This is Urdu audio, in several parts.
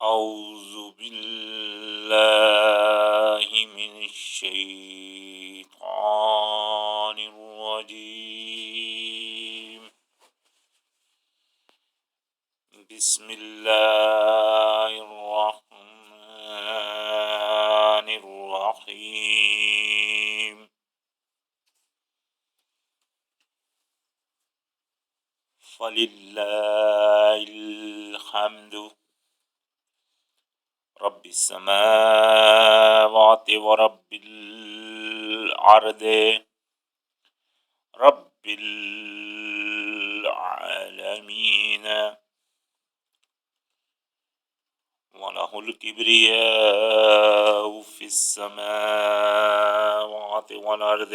أعوذ بالله من الشيطان الرجيم. بسم الله الرحمن الرحيم. فلله الحمد رب السماوات ورب الأرض رب العالمين وله الكبرياء في السماوات والأرض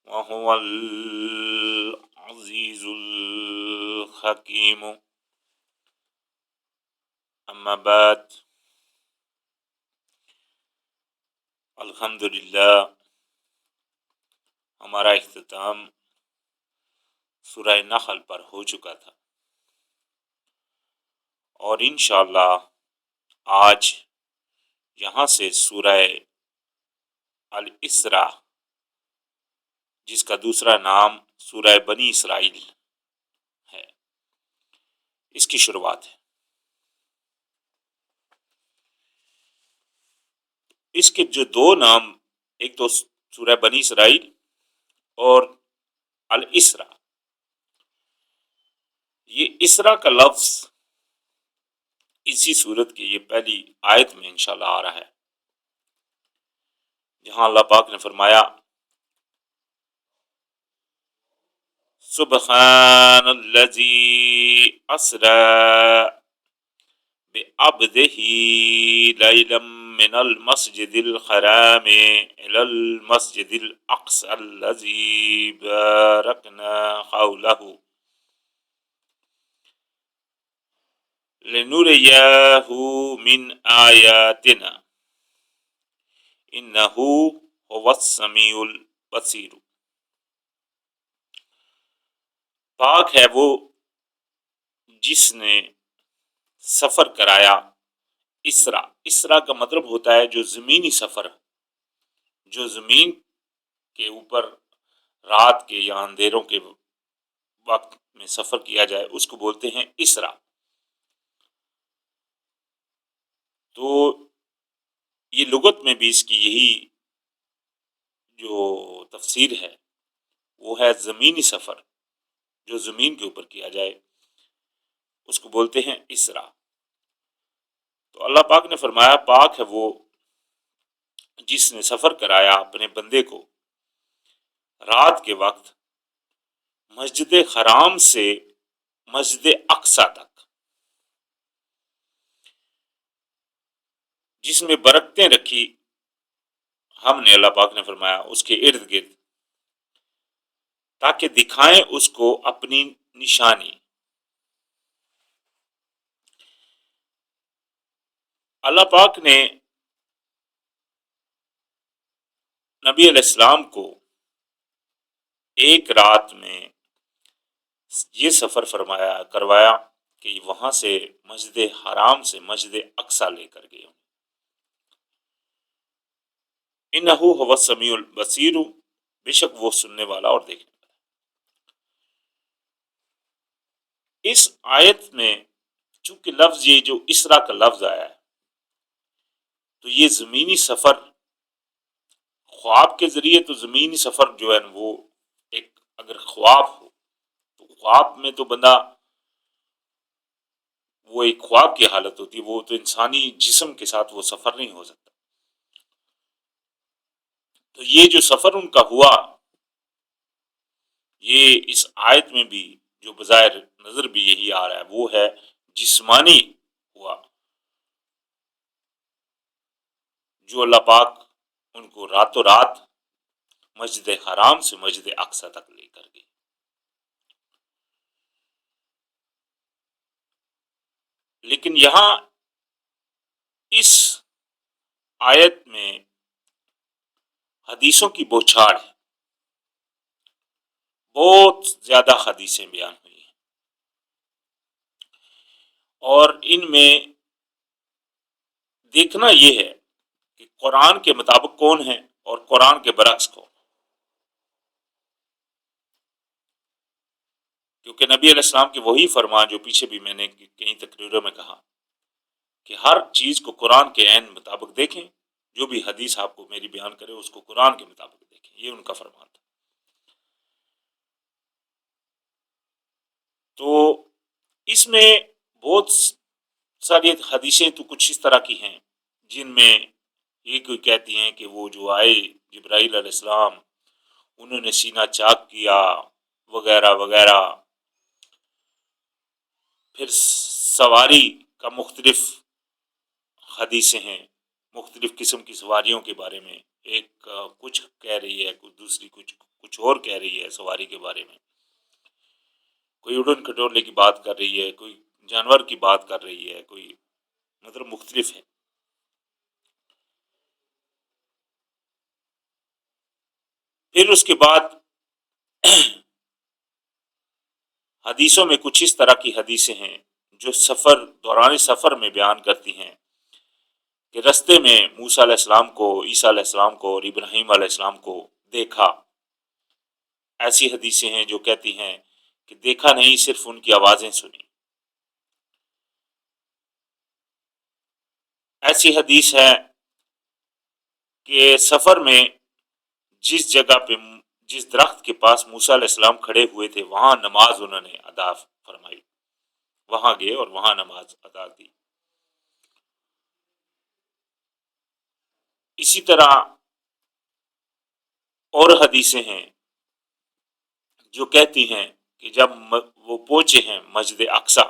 وهو العزيز الحكيم. اما بعد، الحمدللہ ہمارا اختتام سورہ نحل پر ہو چکا تھا، اور انشاءاللہ آج یہاں سے سورہ الاسراء، جس کا دوسرا نام سورہ بنی اسرائیل ہے، اس کی شروعات ہے۔ اس کے جو دو نام، ایک تو سورہ بنی اسرائیل اور الاسراء، یہ اسراء کا لفظ اسی صورت کی یہ پہلی آیت میں انشاءاللہ آ رہا ہے، جہاں اللہ پاک نے فرمایا سبحان الذی اسری بعبدہ لیلا من المسجد الحرام الی المسجد الاقصی الذی بارکنا حولہ لنریہ من آیاتنا انہ هو السمیع البصیر۔ پاک ہے وہ جس نے سفر کرایا اسرا کا مطلب ہوتا ہے جو زمینی سفر، جو زمین کے اوپر رات کے یا اندھیروں کے وقت میں سفر کیا جائے اس کو بولتے ہیں اسرا۔ تو یہ لغت میں بھی اس کی یہی جو تفسیر ہے وہ ہے زمینی سفر، جو زمین کے اوپر کیا جائے اس کو بولتے ہیں اسرا۔ تو اللہ پاک نے فرمایا پاک ہے وہ جس نے سفر کرایا اپنے بندے کو رات کے وقت مسجد حرام سے مسجد اقصی تک، جس میں برکتیں رکھی ہم نے، اللہ پاک نے فرمایا اس کے ارد گرد، تاکہ دکھائیں اس کو اپنی نشانی۔ اللہ پاک نے نبی علیہ السلام کو ایک رات میں یہ سفر کروایا کہ وہاں سے مسجد حرام سے مسجد اقصی لے کر گئے۔ انہ هو السمیع البصیر، بے شک وہ سننے والا اور دیکھنے والا۔ اس آیت میں چونکہ لفظ یہ جو اسرا کا لفظ آیا ہے تو یہ زمینی سفر، خواب کے ذریعے تو زمینی سفر جو ہے وہ ایک اگر خواب ہو تو خواب میں تو بندہ وہ ایک خواب کی حالت ہوتی ہے، وہ تو انسانی جسم کے ساتھ وہ سفر نہیں ہو سکتا۔ تو یہ جو سفر ان کا ہوا، یہ اس آیت میں بھی جو بظاہر نظر بھی یہی آ رہا ہے وہ ہے جسمانی ہوا، جو اللہ پاک ان کو راتوں رات مسجد حرام سے مسجد اقصی تک لے کر گئے۔ لیکن یہاں اس آیت میں حدیثوں کی بوچھاڑ ہے، بہت زیادہ حدیثیں بیان ہوئی ہیں، اور ان میں دیکھنا یہ ہے کہ قرآن کے مطابق کون ہے اور قرآن کے برعکس کون. کیونکہ نبی علیہ السلام کے وہی فرمان جو پیچھے بھی میں نے کئی تقریروں میں کہا کہ ہر چیز کو قرآن کے عین مطابق دیکھیں، جو بھی حدیث آپ کو میری بیان کرے اس کو قرآن کے مطابق دیکھیں، یہ ان کا فرمان تھا. تو اس میں بہت ساری حدیثیں تو کچھ اس طرح کی ہیں جن میں یہ کوئی کہتی ہیں کہ وہ جو آئے جبرائیل علیہ السلام انہوں نے سینہ چاک کیا وغیرہ وغیرہ. پھر سواری کا مختلف حدیثیں ہیں، مختلف قسم کی سواریوں کے بارے میں، ایک کچھ کہہ رہی ہے، کچھ دوسری کچھ اور کہہ رہی ہے سواری کے بارے میں. کوئی اڑن کھٹولے کی بات کر رہی ہے، کوئی جانور کی بات کر رہی ہے، کوئی مطلب مختلف ہے. پھر اس کے بعد حدیثوں میں کچھ اس طرح کی حدیثیں ہیں جو دوران سفر میں بیان کرتی ہیں کہ رستے میں موسیٰ علیہ السلام کو، عیسیٰ علیہ السلام کو اور ابراہیم علیہ السلام کو دیکھا. ایسی حدیثیں ہیں جو کہتی ہیں کہ دیکھا نہیں، صرف ان کی آوازیں سنی. ایسی حدیث ہے کہ سفر میں جس جگہ پہ، جس درخت کے پاس موسیٰ علیہ السلام کھڑے ہوئے تھے وہاں نماز انہوں نے ادا فرمائی، وہاں گئے اور وہاں نماز ادا کی. اسی طرح اور حدیثیں ہیں جو کہتی ہیں کہ جب وہ پہنچے ہیں مسجد اقصی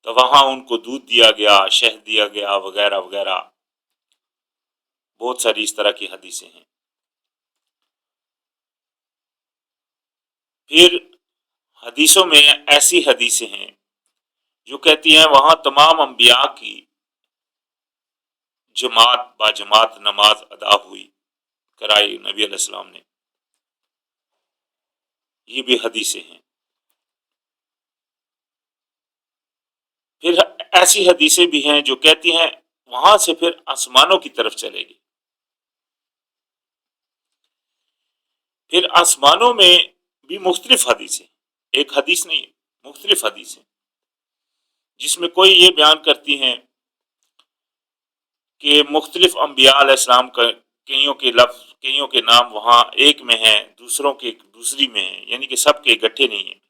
تو وہاں ان کو دودھ دیا گیا، شہد دیا گیا وغیرہ وغیرہ. بہت ساری اس طرح کی حدیثیں ہیں. پھر حدیثوں میں ایسی حدیثیں ہیں جو کہتی ہیں وہاں تمام انبیاء کی جماعت با جماعت نماز ادا ہوئی، کرائی نبی علیہ السلام نے. یہ بھی حدیثیں ہیں. پھر ایسی حدیثیں بھی ہیں جو کہتی ہیں وہاں سے پھر آسمانوں کی طرف چلے گی. پھر آسمانوں میں بھی مختلف حدیثیں، ایک حدیث نہیں ہے، مختلف حدیثیں جس میں کوئی یہ بیان کرتی ہیں کہ مختلف انبیاء علیہ السلام کا کئیوں کے لفظ، کئیوں کے نام وہاں ایک میں ہیں، دوسروں کے دوسری میں ہیں، یعنی کہ سب کے اکٹھے نہیں ہیں.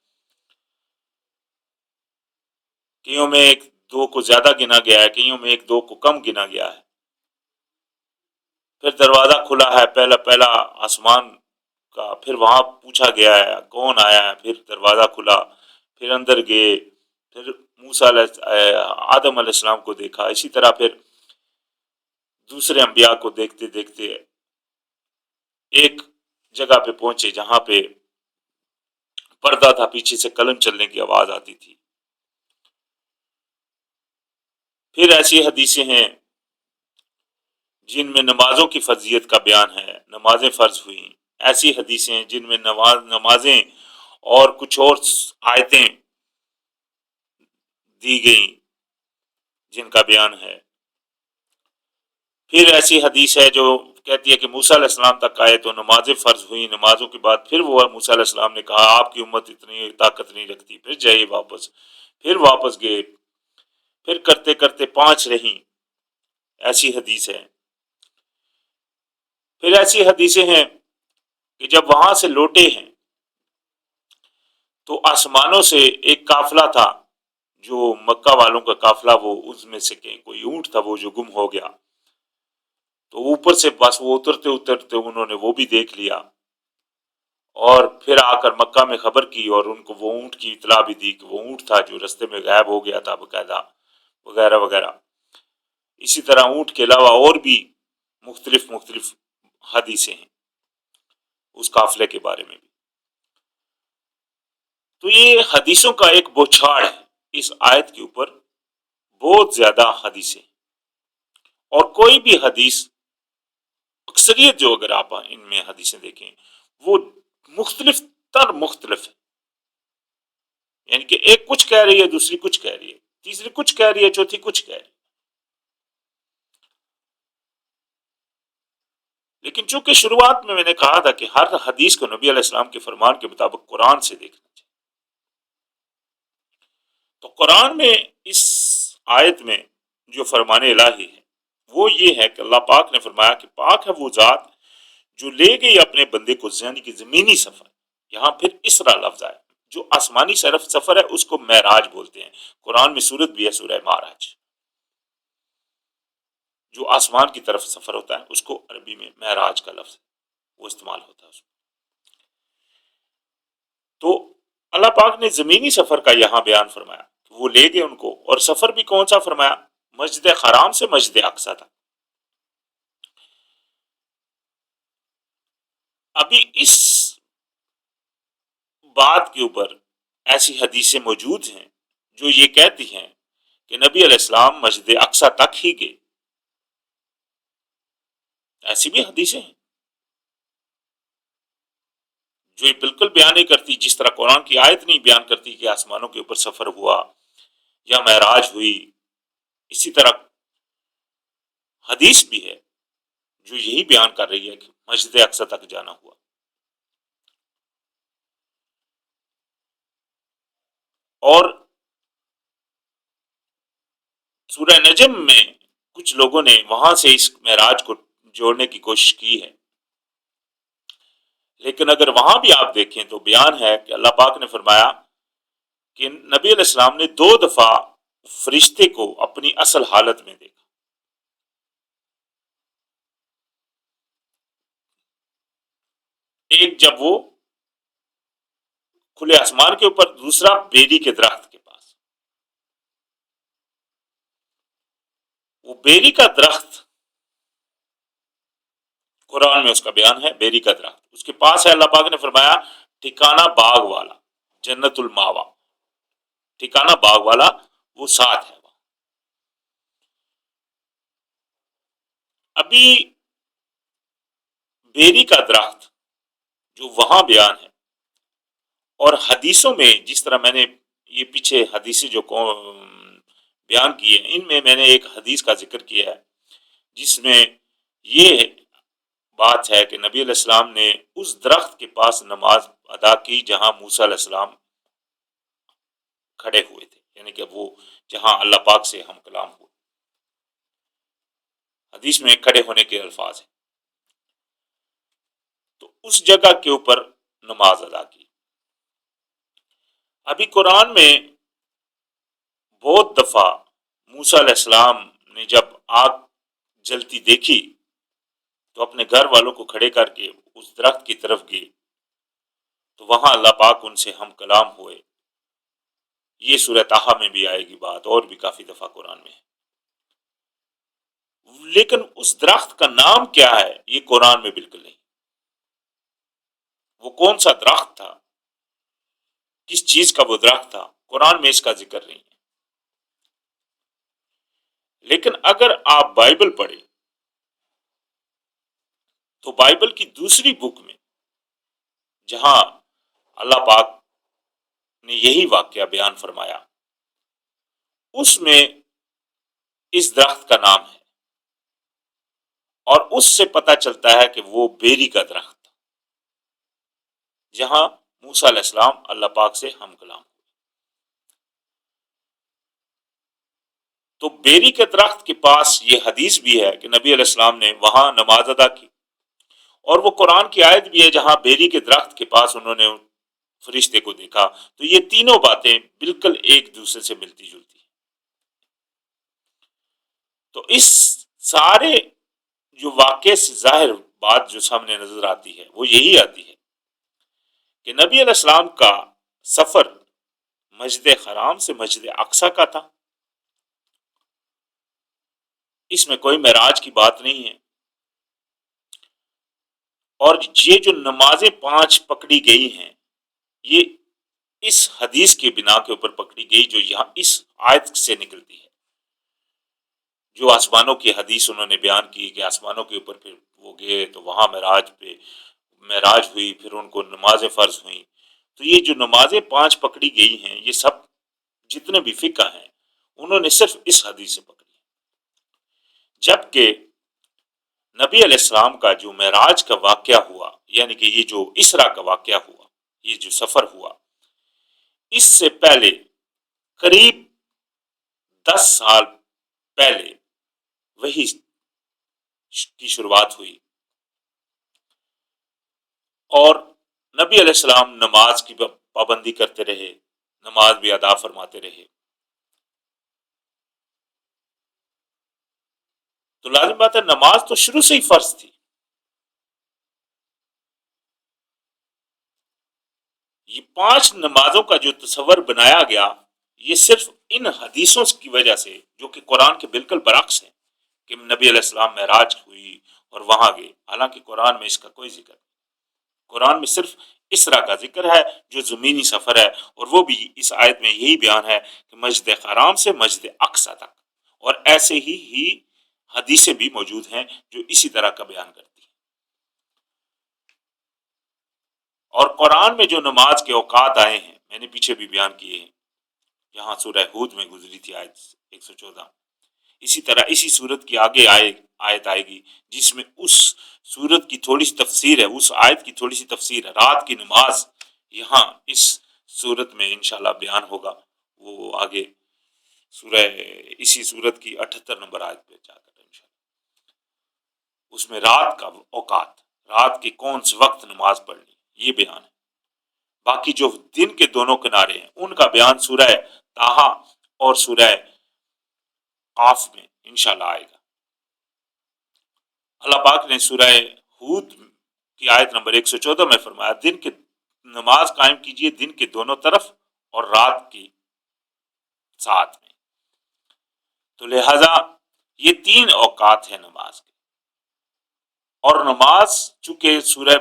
کئیوں میں ایک دو کو زیادہ گنا گیا ہے، کئیوں میں ایک دو کو کم گنا گیا ہے. پھر دروازہ کھلا ہے پہلا آسمان کا، پھر وہاں پوچھا گیا ہے کون آیا ہے، پھر دروازہ کھلا، پھر اندر گئے، پھر موسیٰ آدم علیہ السلام کو دیکھا. اسی طرح پھر دوسرے انبیاء کو دیکھتے دیکھتے ایک جگہ پہ پہنچے جہاں پہ پردہ تھا، پیچھے سے قلم چلنے کی آواز آتی تھی. پھر ایسی حدیثیں ہیں جن میں نمازوں کی فرضیت کا بیان ہے، نمازیں فرض ہوئیں. ایسی حدیثیں ہیں جن میں نمازیں اور کچھ اور آیتیں دی گئیں جن کا بیان ہے. پھر ایسی حدیث ہے جو کہتی ہے کہ موسیٰ علیہ السلام تک آئے تو نمازیں فرض ہوئیں، نمازوں کے بعد پھر وہ موسیٰ علیہ السلام نے کہا آپ کی امت اتنی طاقت نہیں رکھتی، پھر جائیے واپس. پھر واپس گئے، پھر کرتے کرتے 5 رہیں. ایسی حدیث ہے. پھر ایسی حدیثیں ہیں کہ جب وہاں سے لوٹے ہیں تو آسمانوں سے ایک قافلہ تھا، جو مکہ والوں کا قافلہ، وہ اس میں سے کوئی اونٹ تھا وہ جو گم ہو گیا. تو اوپر سے بس وہ اترتے اترتے انہوں نے وہ بھی دیکھ لیا اور پھر آ کر مکہ میں خبر کی اور ان کو وہ اونٹ کی اطلاع بھی دی کہ وہ اونٹ تھا جو رستے میں غائب ہو گیا تھا باقاعدہ وغیرہ وغیرہ. اسی طرح اونٹ کے علاوہ اور بھی مختلف حدیثیں ہیں اس قافلے کے بارے میں بھی. تو یہ حدیثوں کا ایک بوچھاڑ ہے اس آیت کے اوپر، بہت زیادہ حدیثیں. اور کوئی بھی حدیث، اکثریت جو اگر آپ ان میں حدیثیں دیکھیں وہ مختلف ہے، یعنی کہ ایک کچھ کہہ رہی ہے دوسری کچھ کہہ رہی ہے. تیسری کچھ کہہ رہی ہے، چوتھی کچھ کہہ رہی ہے. لیکن چونکہ شروعات میں نے کہا تھا کہ ہر حدیث کو نبی علیہ السلام کے فرمان کے مطابق قرآن سے دیکھنا چاہیے، تو قرآن میں اس آیت میں جو فرمان الہی ہے وہ یہ ہے کہ اللہ پاک نے فرمایا کہ پاک ہے وہ ذات جو لے گئی اپنے بندے کو، یعنی کہ زمینی سفر. یہاں پھر اسرا لفظ آئے. جو آسمانی سفر ہے اس کو معراج بولتے ہیں. قرآن میں سورت بھی ہے سورہ معراج. جو آسمان کی طرف سفر ہوتا ہے اس کو عربی میں معراج کا لفظ وہ استعمال ہوتا ہے اس میں. تو اللہ پاک نے زمینی سفر کا یہاں بیان فرمایا، وہ لے گئے ان کو. اور سفر بھی کون سا فرمایا؟ مسجد حرام سے مسجد اقصی تک. ابھی اس بات کے اوپر ایسی حدیثیں موجود ہیں جو یہ کہتی ہیں کہ نبی علیہ السلام مسجد اقصی تک ہی گئے. ایسی بھی حدیثیں ہیں جو یہ بالکل بیان نہیں کرتی، جس طرح قرآن کی آیت نہیں بیان کرتی کہ آسمانوں کے اوپر سفر ہوا یا معراج ہوئی. اسی طرح حدیث بھی ہے جو یہی بیان کر رہی ہے کہ مسجد اقصی تک جانا ہوا. اور سورہ نجم میں کچھ لوگوں نے وہاں سے اس معراج کو جوڑنے کی کوشش کی ہے، لیکن اگر وہاں بھی آپ دیکھیں تو بیان ہے کہ اللہ پاک نے فرمایا کہ نبی علیہ السلام نے 2 دفعہ فرشتے کو اپنی اصل حالت میں دیکھا. ایک جب وہ کھلے آسمان کے اوپر، دوسرا بیری کے درخت کے پاس. وہ بیری کا درخت قرآن میں اس کا بیان ہے، بیری کا درخت اس کے پاس ہے. اللہ پاک نے فرمایا ٹھکانہ باغ والا، جنت الماوا، ٹھکانہ باغ والا وہ ساتھ ہے. ابھی بیری کا درخت جو وہاں بیان ہے، اور حدیثوں میں جس طرح میں نے یہ پیچھے حدیثیں جو بیان کی ہیں ان میں نے ایک حدیث کا ذکر کیا ہے جس میں یہ بات ہے کہ نبی علیہ السلام نے اس درخت کے پاس نماز ادا کی جہاں موسیٰ علیہ السلام کھڑے ہوئے تھے، یعنی کہ وہ جہاں اللہ پاک سے ہم کلام ہوئے. حدیث میں کھڑے ہونے کے الفاظ ہیں. تو اس جگہ کے اوپر نماز ادا کی. ابھی قرآن میں بہت دفعہ موسیٰ علیہ السلام نے جب آگ جلتی دیکھی تو اپنے گھر والوں کو کھڑے کر کے اس درخت کی طرف گئے، تو وہاں اللہ پاک ان سے ہم کلام ہوئے. یہ سورہ طٰہٰ میں بھی آئے گی بات، اور بھی کافی دفعہ قرآن میں ہے. لیکن اس درخت کا نام کیا ہے یہ قرآن میں بالکل نہیں. وہ کون سا درخت تھا، کس چیز کا وہ درخت تھا، قرآن میں اس کا ذکر نہیں ہے. لیکن اگر آپ بائبل پڑھیں تو بائبل کی دوسری بک میں جہاں اللہ پاک نے یہی واقعہ بیان فرمایا، اس میں اس درخت کا نام ہے، اور اس سے پتہ چلتا ہے کہ وہ بیری کا درخت تھا جہاں موسیٰ علیہ السلام اللہ پاک سے ہم کلام ہوئے. تو بیری کے درخت کے پاس یہ حدیث بھی ہے کہ نبی علیہ السلام نے وہاں نماز ادا کی، اور وہ قرآن کی آیت بھی ہے جہاں بیری کے درخت کے پاس انہوں نے فرشتے کو دیکھا. تو یہ تینوں باتیں بالکل ایک دوسرے سے ملتی جلتی ہیں. تو اس سارے جو واقعے سے ظاہر بات جو سامنے نظر آتی ہے وہ یہی آتی ہے کہ نبی علیہ السلام کا سفر مسجد حرام سے مسجد اقصی کا تھا. اس میں کوئی معراج کی بات نہیں ہے. اور یہ جو نمازیں 5 پکڑی گئی ہیں یہ اس حدیث کے بنا کے اوپر پکڑی گئی جو یہاں اس آیت سے نکلتی ہے. جو آسمانوں کی حدیث انہوں نے بیان کی کہ آسمانوں کے اوپر پھر وہ گئے تو وہاں معراج ہوئی، پھر ان کو نمازیں فرض ہوئیں. تو یہ جو نمازیں 5 پکڑی گئی ہیں یہ سب جتنے بھی فقہ ہیں انہوں نے صرف اس حدیث سے پکڑی، جبکہ نبی علیہ السلام کا جو معراج کا واقعہ ہوا، یعنی کہ یہ جو اسرا کا واقعہ ہوا، یہ جو سفر ہوا، اس سے پہلے قریب 10 سال پہلے وہی کی شروعات ہوئی، اور نبی علیہ السلام نماز کی پابندی کرتے رہے، نماز بھی ادا فرماتے رہے. تو لازم بات ہے نماز تو شروع سے ہی فرض تھی. یہ 5 نمازوں کا جو تصور بنایا گیا، یہ صرف ان حدیثوں کی وجہ سے جو کہ قرآن کے بالکل برعکس ہیں، کہ نبی علیہ السلام معراج ہوئی اور وہاں گئے، حالانکہ قرآن میں اس کا کوئی ذکر نہیں. قرآن میں صرف اسرا کا ذکر ہے جو زمینی سفر ہے، اور وہ بھی اس آیت میں یہی بیان ہے کہ مسجد حرام سے مسجد اقصی تک، اور ایسے ہی حدیثیں بھی موجود ہیں جو اسی طرح کا بیان کرتی ہیں. اور قرآن میں جو نماز کے اوقات آئے ہیں میں نے پیچھے بھی بیان کیے ہیں، یہاں سورہ ہود میں گزری تھی آیت 114. اسی طرح اسی صورت کی آگے آیت آئے گی جس میں اس صورت کی تھوڑی سی تفسیر ہے، اس آیت کی تھوڑی سی تفسیر ہے. رات کی نماز یہاں اس صورت میں انشاءاللہ بیان ہوگا، وہ آگے اسی صورت کی 78 نمبر آیت پہ جا کر انشاءاللہ اس میں رات کا اوقات، رات کے کون سے وقت نماز پڑھنی، یہ بیان ہے. باقی جو دن کے دونوں کنارے ہیں ان کا بیان سورہ طٰہٰ اور سورہ قاف میں انشاءاللہ آئے گا. اللہ پاک نے سورہ ہود کی آیت نمبر 114 میں فرمایا دن کے نماز قائم کیجئے دن کے دونوں طرف اور رات کی ساتھ میں. تو لہذا یہ 3 اوقات ہیں نماز کے. اور نماز چونکہ سورہ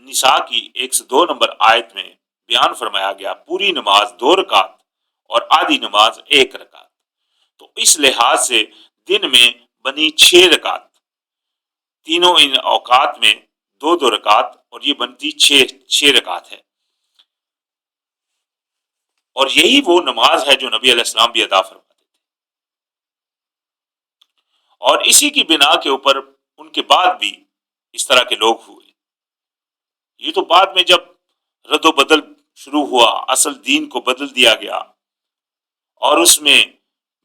نساء کی 102 نمبر آیت میں بیان فرمایا گیا پوری نماز 2 رکعت اور آدھی نماز 1 رکعت، تو اس لحاظ سے دن میں بنی 6 رکعت، تینوں ان اوقات میں 2 رکعت، اور یہ بنتی 6 رکعت ہے. اور یہی وہ نماز ہے جو نبی علیہ السلام بھی ادا فرماتے تھے. اور اسی کی بنا کے اوپر ان کے بعد بھی اس طرح کے لوگ ہوئے. یہ تو بعد میں جب رد و بدل شروع ہوا، اصل دین کو بدل دیا گیا اور اس میں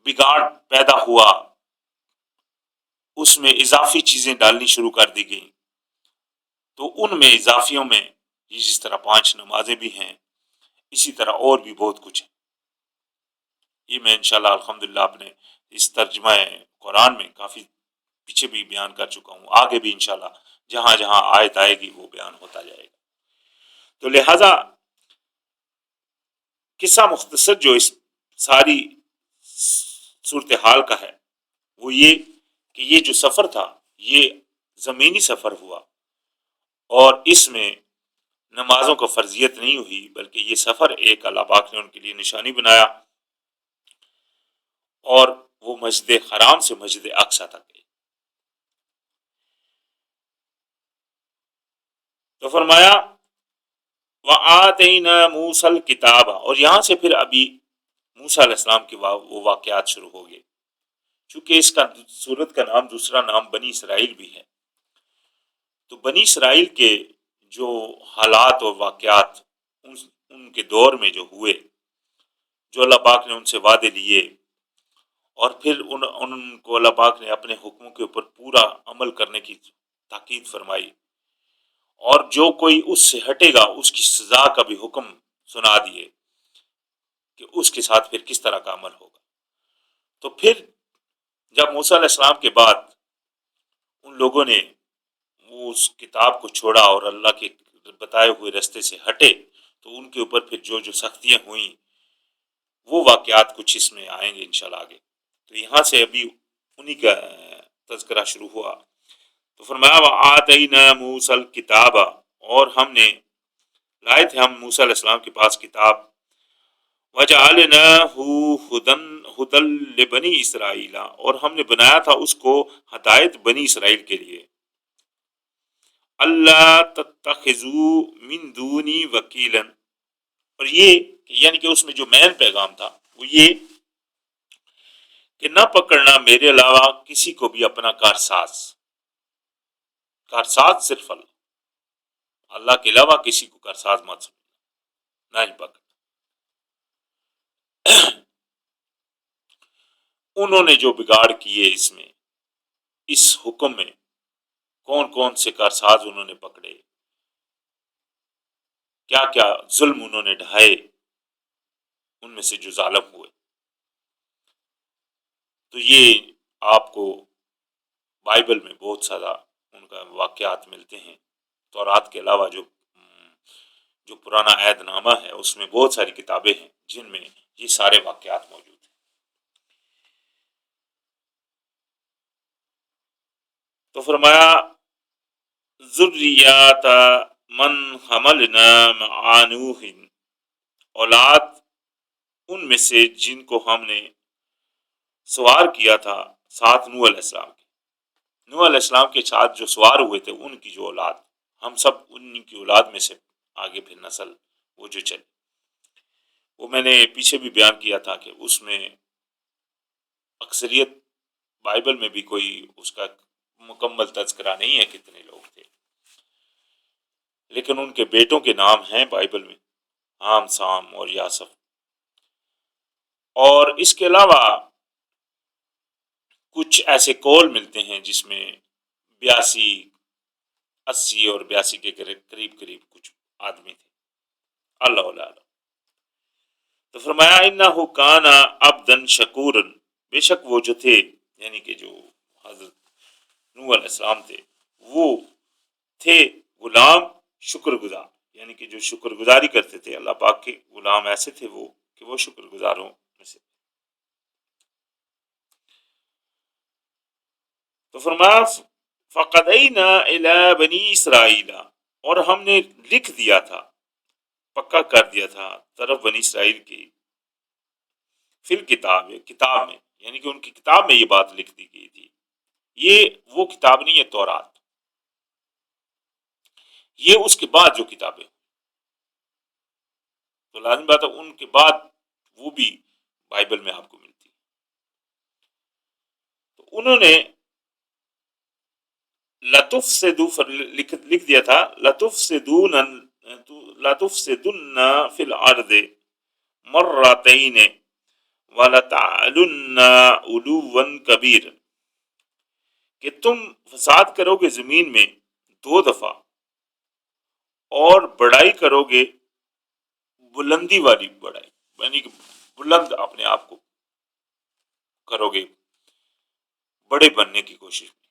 بگاڑ پیدا ہوا، اس میں اضافی چیزیں ڈالنی شروع کر دی گئیں. تو ان میں اضافیوں میں یہ جس طرح 5 نمازیں بھی ہیں، اسی طرح اور بھی بہت کچھ ہے. یہ میں انشاءاللہ الحمدللہ اپنے اس ترجمہ قرآن میں کافی پیچھے بھی بیان کر چکا ہوں، آگے بھی انشاءاللہ جہاں جہاں آیت آئے گی وہ بیان ہوتا جائے گا. تو لہذا قصہ مختصر جو اس ساری صورتحال کا ہے وہ یہ کہ یہ جو سفر تھا یہ زمینی سفر ہوا، اور اس میں نمازوں کا فرضیت نہیں ہوئی، بلکہ یہ سفر ایک اللہ پاک نے ان کے لیے نشانی بنایا، اور وہ مسجد حرام سے مسجد اقصی تک گئے. تو فرمایا وَآتَيْنَا مُوسَى الْكِتَابَ، اور یہاں سے پھر ابھی موسیٰ علیہ السلام کے وہ واقعات شروع ہو گئے. چونکہ اس کا سورت کا نام دوسرا نام بنی اسرائیل بھی ہے، تو بنی اسرائیل کے جو حالات اور واقعات ان کے دور میں جو ہوئے، جو اللہ پاک نے ان سے وعدے لیے، اور پھر ان کو اللہ پاک نے اپنے حکموں کے اوپر پورا عمل کرنے کی تاکید فرمائی، اور جو کوئی اس سے ہٹے گا اس کی سزا کا بھی حکم سنا دیے کہ اس کے ساتھ پھر کس طرح کا عمل ہوگا. تو پھر جب موسیٰ علیہ السلام کے بعد ان لوگوں نے اس کتاب کو چھوڑا اور اللہ کے بتائے ہوئے رستے سے ہٹے، تو ان کے اوپر پھر جو جو سختیاں ہوئیں وہ واقعات کچھ اس میں آئیں گے انشاءاللہ آگے. تو یہاں سے ابھی انہی کا تذکرہ شروع ہوا. تو فرمایا وَآتَيْنَا مُوسَى الْكِتَابَ، اور ہم نے لائے تھے ہم موسیٰ علیہ السلام کے پاس کتاب، وَجَعَلْنَاهُ هُدًى لِبَنِي اسرائیل، اور ہم نے بنایا تھا اس کو ہدایت بنی اسرائیل کے لیے. اللہ تتخذوا من دونی وکیلا، اور یہ یعنی کہ اس میں جو مین پیغام تھا وہ یہ کہ نہ پکڑنا میرے علاوہ کسی کو بھی اپنا کارساز صرف اللہ کے علاوہ کسی کو کارساز مت سمجھنا، نہ ہی پکڑ۔ انہوں نے جو بگاڑ کیے اس حکم میں، کون کون سے کارساز انہوں نے پکڑے، کیا کیا ظلم انہوں نے ڈھائے، ان میں سے جو ظالم ہوئے، تو یہ آپ کو بائبل میں بہت سارا ان کا واقعات ملتے ہیں۔ تورات کے علاوہ جو پرانا عہد نامہ ہے اس میں بہت ساری کتابیں ہیں جن میں یہ سارے واقعات موجود ہیں۔ تو فرمایا ذریات من حملنا مع نوح، اولاد ان میں سے جن کو ہم نے سوار کیا تھا ساتھ نوح علیہ السلام کے۔ نوح علیہ السلام کے ساتھ جو سوار ہوئے تھے ان کی جو اولاد، ہم سب ان کی اولاد میں سے آگے پھر نسل وہ جو چلی، وہ میں نے پیچھے بھی بیان کیا تھا کہ اس میں اکثریت بائبل میں بھی کوئی اس کا مکمل تذکرہ نہیں ہے کتنے لوگ تھے، لیکن ان کے بیٹوں کے نام ہیں بائبل میں، عام، سام اور یاسف۔ اور اس کے علاوہ کچھ ایسے قول ملتے ہیں جس میں 82، 80 اور 82 کے قریب کچھ آدمی تھے، اللہ علیہ۔ تو فرمایا انہ کان عبدا شکورا، بے شک وہ جو تھے، یعنی کہ جو حضرت نوح علیہ السلام تھے، وہ تھے غلام شکر گزار، یعنی کہ جو شکر گزاری کرتے تھے اللہ پاک کے غلام ایسے تھے وہ کہ وہ شکر گزاروں میں سے۔ تو فرمایا فقدینا الی بنی اسرائیل، اور ہم نے لکھ دیا تھا، پکا کر دیا تھا طرف بنی اسرائیل کی، فی الکتاب، کتاب میں، یعنی کہ ان کی کتاب میں یہ بات لکھ دی گئی تھی۔ یہ وہ کتاب نہیں ہے تورات، یہ اس کے بعد جو کتابیں، تو لازم بات ہے ان کے بعد وہ بھی بائبل میں آپ کو ملتی۔ تو انہوں نے لکھ دیا تھا لتفسدن فی الارض مرتین ولتعلن علوا کبیر، کہ تم فساد کرو گے زمین میں 2 دفعہ اور بڑائی کرو گے بلندی والی بڑائی، یعنی کہ بلند اپنے آپ کو کرو گے، بڑے بننے کی کوشش میں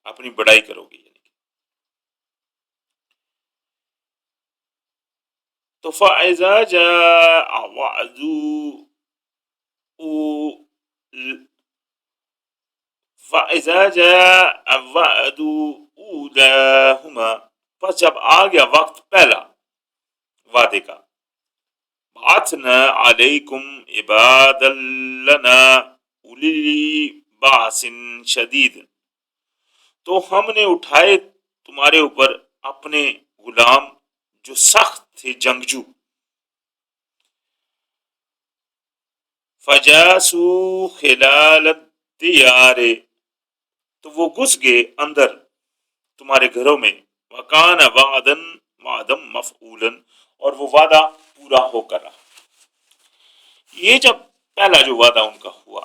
اپنی بڑائی کرو گے، یعنی کہ تو فَإِذَا جَاءَ وعد اولاہما، پس جب آ گیا وقت پہلا وعدے کا، بعثنا علیکم عبادا لنا اولی باس شدید، تو ہم نے اٹھائے تمہارے اوپر اپنے غلام جو سخت تھے جنگجو، فجاسوا خلال الدیار، تو وہ گھس گئے اندر تمہارے گھروں میں، وکان وعدا مفعولا، اور وہ وعدہ پورا ہو کر رہا۔ یہ جب پہلا جو وعدہ ان کا ہوا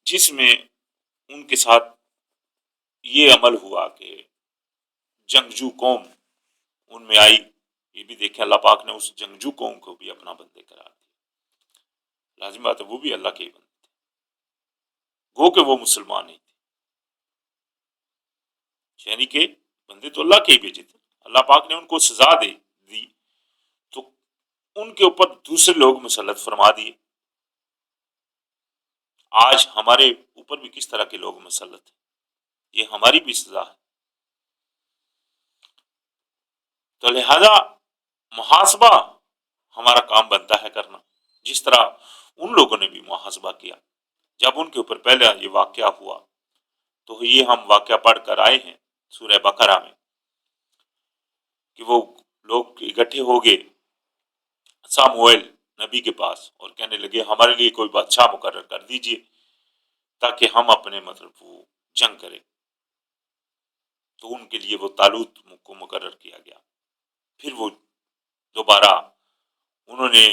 جس میں ان کے ساتھ یہ عمل ہوا کہ جنگجو قوم ان میں آئی، یہ بھی دیکھیں اللہ پاک نے اس جنگجو قوم کو بھی اپنا بندے قرار دیا، لازم بات ہے وہ بھی اللہ کے ہی بندے تھے، گو کہ وہ مسلمان نہیں تھے، یعنی کہ بندے تو اللہ کے ہی بھیجے تھے، اللہ پاک نے ان کو سزا دی تو ان کے اوپر دوسرے لوگ مسلط فرما دیے۔ آج ہمارے اوپر بھی کس طرح کے لوگ مسلط ہیں، یہ ہماری بھی سزا ہے۔ تو لہذا محاسبہ ہمارا کام بنتا ہے کرنا، جس طرح ان لوگوں نے بھی محاسبہ کیا جب ان کے اوپر پہلے یہ واقعہ ہوا۔ تو یہ ہم واقعہ پڑھ کر آئے ہیں سورہ بقرہ میں کہ وہ لوگ اکٹھے ہو گئے، ساموئیل نبی کے پاس اور کہنے لگے ہمارے لیے کوئی بادشاہ مقرر کر دیجئے تاکہ ہم اپنے مطلب وہ جنگ کریں. تو ان کے لیے وہ طالوت کو مقرر کیا گیا. پھر وہ دوبارہ انہوں نے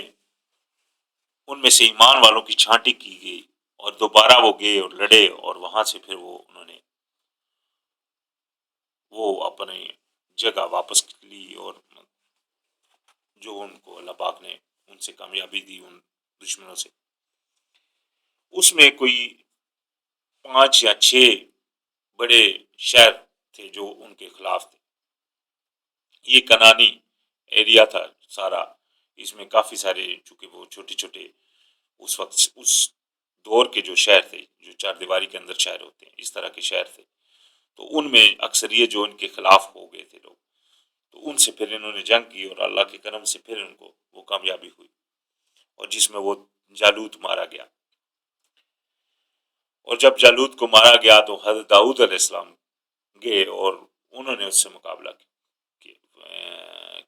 ان میں سے ایمان والوں کی چھانٹی کی گئی اور دوبارہ وہ گئے اور لڑے اور وہاں سے پھر وہ انہوں نے وہ اپنی جگہ واپس لی اور جو ان کو اللہ پاک نے ان سے کامیابی دی ان دشمنوں سے. اس میں کوئی 5 یا 6 بڑے شہر تھے جو ان کے خلاف تھے. یہ کنانی ایریا تھا سارا. اس میں کافی سارے چونکہ وہ چھوٹے چھوٹے اس وقت اس دور کے جو شہر تھے جو 4 دیواری کے اندر شہر ہوتے ہیں اس طرح کے شہر تھے. تو ان میں اکثریت جو ان کے خلاف ہو گئے تھے لوگ تو ان سے پھر انہوں نے جنگ کی اور اللہ کے کرم سے پھر ان کو وہ کامیابی ہوئی اور جس میں وہ جالوت مارا گیا. اور جب جالوت کو مارا گیا تو حضرت داؤد علیہ السلام گئے اور انہوں نے اس سے مقابلہ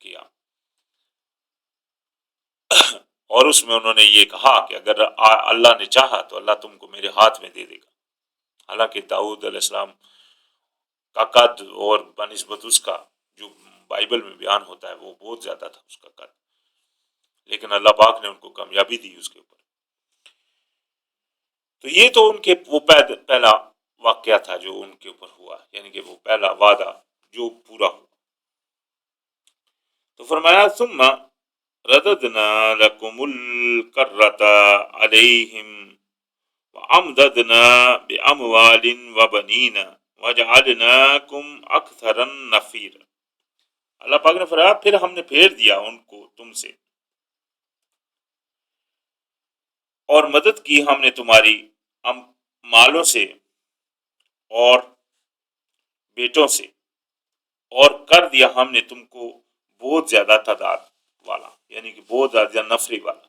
کیا اور اس میں انہوں نے یہ کہا کہ اگر اللہ نے چاہا تو اللہ تم کو میرے ہاتھ میں دے دے گا. حالانکہ داؤد علیہ السلام کا قد اور بنسبت اس کا جو بائبل میں بیان ہوتا ہے وہ بہت زیادہ تھا اس کا قد, لیکن اللہ پاک نے ان کو کامیابی دی اس کے اوپر. تو یہ تو ان کے وہ پہلا واقعہ تھا جو ان کے اوپر ہوا, یعنی کہ وہ پہلا وعدہ جو پورا ہوا. تو فرمایا ثم رددنا لکم الکرۃ علیہم وامددنا باموال وبنین وجعلناکم اکثر نفیرا. اللہ پاک نے فرمایا پھر ہم نے پھیر دیا ان کو تم سے اور مدد کی ہم نے تمہاری مالوں سے اور بیٹوں سے اور کر دیا ہم نے تم کو بہت زیادہ تعداد والا, یعنی کہ بہت زیادہ نفری والا.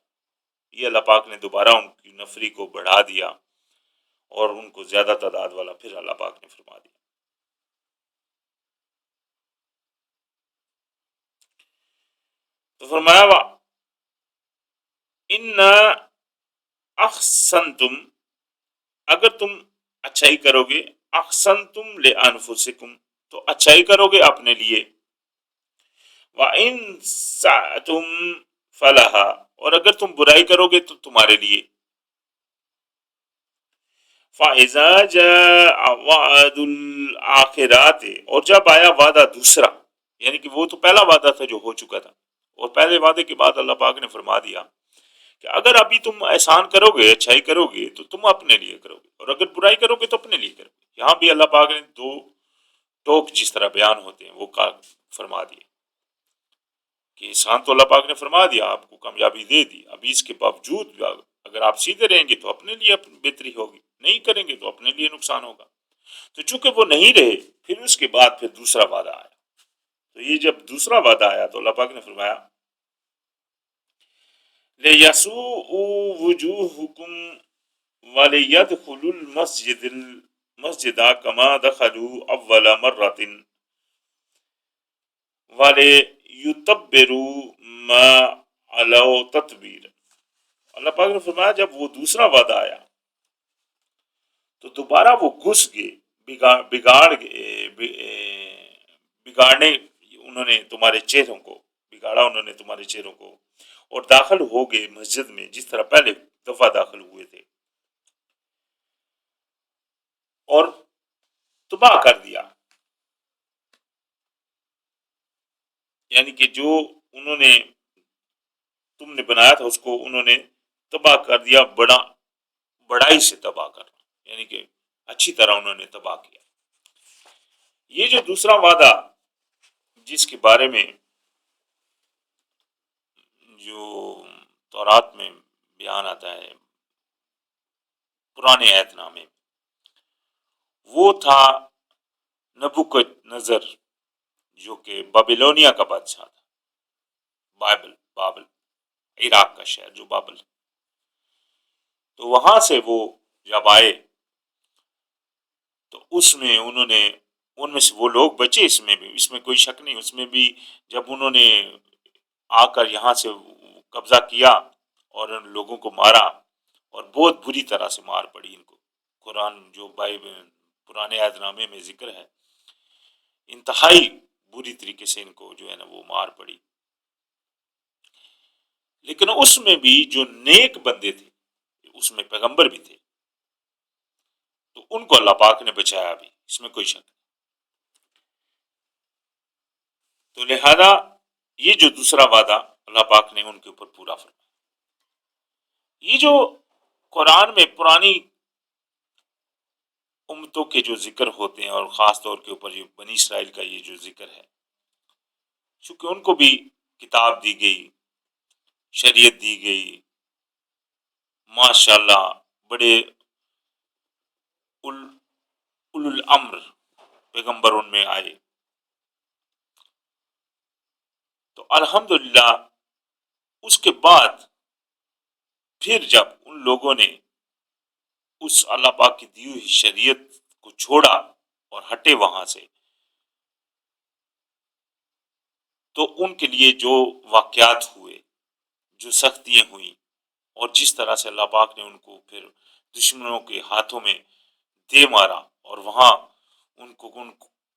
یہ اللہ پاک نے دوبارہ ان کی نفری کو بڑھا دیا اور ان کو زیادہ تعداد والا پھر اللہ پاک نے فرما دیا. تو فرمایا ان احسنتم, اگر تم اچھائی کرو گے, احسنتم لانفسکم تو اچھائی کرو گے اپنے لیے, وَإِن سَعْتُمْ فَلَهَا اور اگر تم برائی کرو گے تو تمہارے لیے. فَإِذَا جَاءَ وَعْدُ الْآخِرَةِ اور جب آیا وعدہ دوسرا, یعنی کہ وہ تو پہلا وعدہ تھا جو ہو چکا تھا اور پہلے وعدے کے بعد اللہ پاک نے فرما دیا کہ اگر ابھی تم احسان کرو گے, اچھائی کرو گے تو تم اپنے لیے کرو گے اور اگر برائی کرو گے تو اپنے لیے کرو گے. یہاں بھی اللہ پاک نے 2 ٹوک جس طرح بیان ہوتے ہیں وہ فرما دیے کہ احسان تو اللہ پاک نے فرما دیا, آپ کو کامیابی دے دی, ابھی اس کے باوجود اگر آپ سیدھے رہیں گے تو اپنے لیے بہتری ہوگی, نہیں کریں گے تو اپنے لیے نقصان ہوگا. تو چونکہ وہ نہیں رہے پھر اس کے بعد پھر دوسرا وعدہ آیا. تو یہ جب دوسرا وعدہ آیا تو اللہ پاک نے فرمایا لِيَسُوءُوا وُجُوهَكُمْ وَلِيَدْخُلُوا الْمَسْجِدَ كَمَا دَخَلُوا أَوَّلَ مَرَّةٍ وَلِيُتَبِّرُوا مَا عَلَوْا تَتْبِيرًا. اللہ پاک نے فرمایا جب وہ دوسرا وعدہ آیا تو دوبارہ وہ گھس گئے, بگاڑنے انہوں نے تمہارے چہروں کو, بگاڑا انہوں نے تمہارے چہروں کو اور داخل ہو گئے مسجد میں جس طرح پہلے دفعہ داخل ہوئے تھے اور تباہ کر دیا, یعنی کہ جو انہوں نے تم نے بنایا تھا اس کو انہوں نے تباہ کر دیا, بڑائی سے تباہ کرنا, یعنی کہ اچھی طرح انہوں نے تباہ کیا. یہ جو دوسرا وعدہ جس کے بارے میں جو تورات میں بیان آتا ہے پرانے عہد نامے, وہ تھا نبوکد نظر جو کہ بابلونیا کا بادشاہ تھا. بابل عراق کا شہر جو بابل, تو وہاں سے وہ جب آئے تو اس میں انہوں نے ان میں سے وہ لوگ بچے, اس میں کوئی شک نہیں, اس میں بھی جب انہوں نے آ کر یہاں سے قبضہ کیا اور ان لوگوں کو مارا، اور بہت بری طرح سے مار پڑی ان کو. قرآن جو پرانے عہد نامے میں ذکر ہے، انتہائی بری طریقے سے ان کو جو ہے نا وہ مار پڑی. لیکن اس میں بھی جو نیک بندے تھے، اس میں پیغمبر بھی تھے، تو ان کو اللہ پاک نے بچایا بھی، اس میں کوئی شک نہیں. تو لہذا یہ جو دوسرا وعدہ اللہ پاک نے ان کے اوپر پورا فرمایا. یہ جو قرآن میں پرانی امتوں کے جو ذکر ہوتے ہیں، اور خاص طور کے اوپر یہ بنی اسرائیل کا یہ جو ذکر ہے، چونکہ ان کو بھی کتاب دی گئی، شریعت دی گئی، ماشاء اللہ بڑے اولو الامر پیغمبر ان میں آئے. تو الحمدللہ اس کے بعد پھر جب ان لوگوں نے اس اللہ پاک کی دی ہوئی شریعت کو چھوڑا اور ہٹے وہاں سے، تو ان کے لیے جو واقعات ہوئے، جو سختیاں ہوئیں، اور جس طرح سے اللہ پاک نے ان کو پھر دشمنوں کے ہاتھوں میں دے مارا، اور وہاں ان کو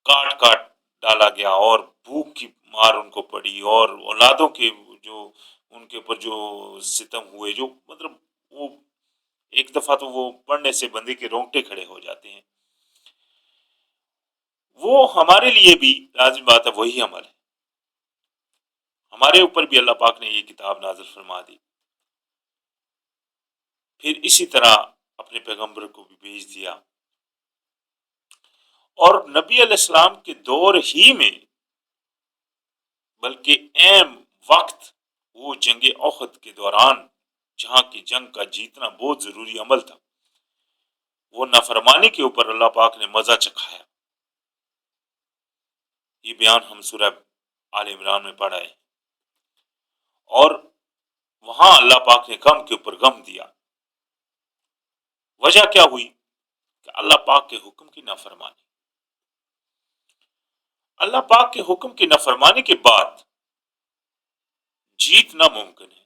کاٹ کاٹ ڈالا گیا، اور بھوک کی مار ان کو پڑی، اور اولادوں کے جو ان کے اوپر جو ستم ہوئے، جو مطلب وہ ایک دفعہ تو وہ پڑھنے سے بندے کے رونگٹے کھڑے ہو جاتے ہیں. وہ ہمارے لیے بھی لازم بات ہے، وہی عمل ہے. ہمارے اوپر بھی اللہ پاک نے یہ کتاب نازل فرما دی، پھر اسی طرح اپنے پیغمبر کو بھی بھیج دیا. اور نبی علیہ السلام کے دور ہی میں، بلکہ عین وقت وہ جنگ احد کے دوران، جہاں کی جنگ کا جیتنا بہت ضروری عمل تھا، وہ نافرمانی کے اوپر اللہ پاک نے مزہ چکھایا. یہ بیان ہم سورہ آل عمران میں پڑھا ہے. اور وہاں اللہ پاک نے غم کے اوپر غم دیا. وجہ کیا ہوئی؟ کہ اللہ پاک کے حکم کی نافرمانی. اللہ پاک کے حکم کی نافرمانی کے بعد جیت ناممکن ہے.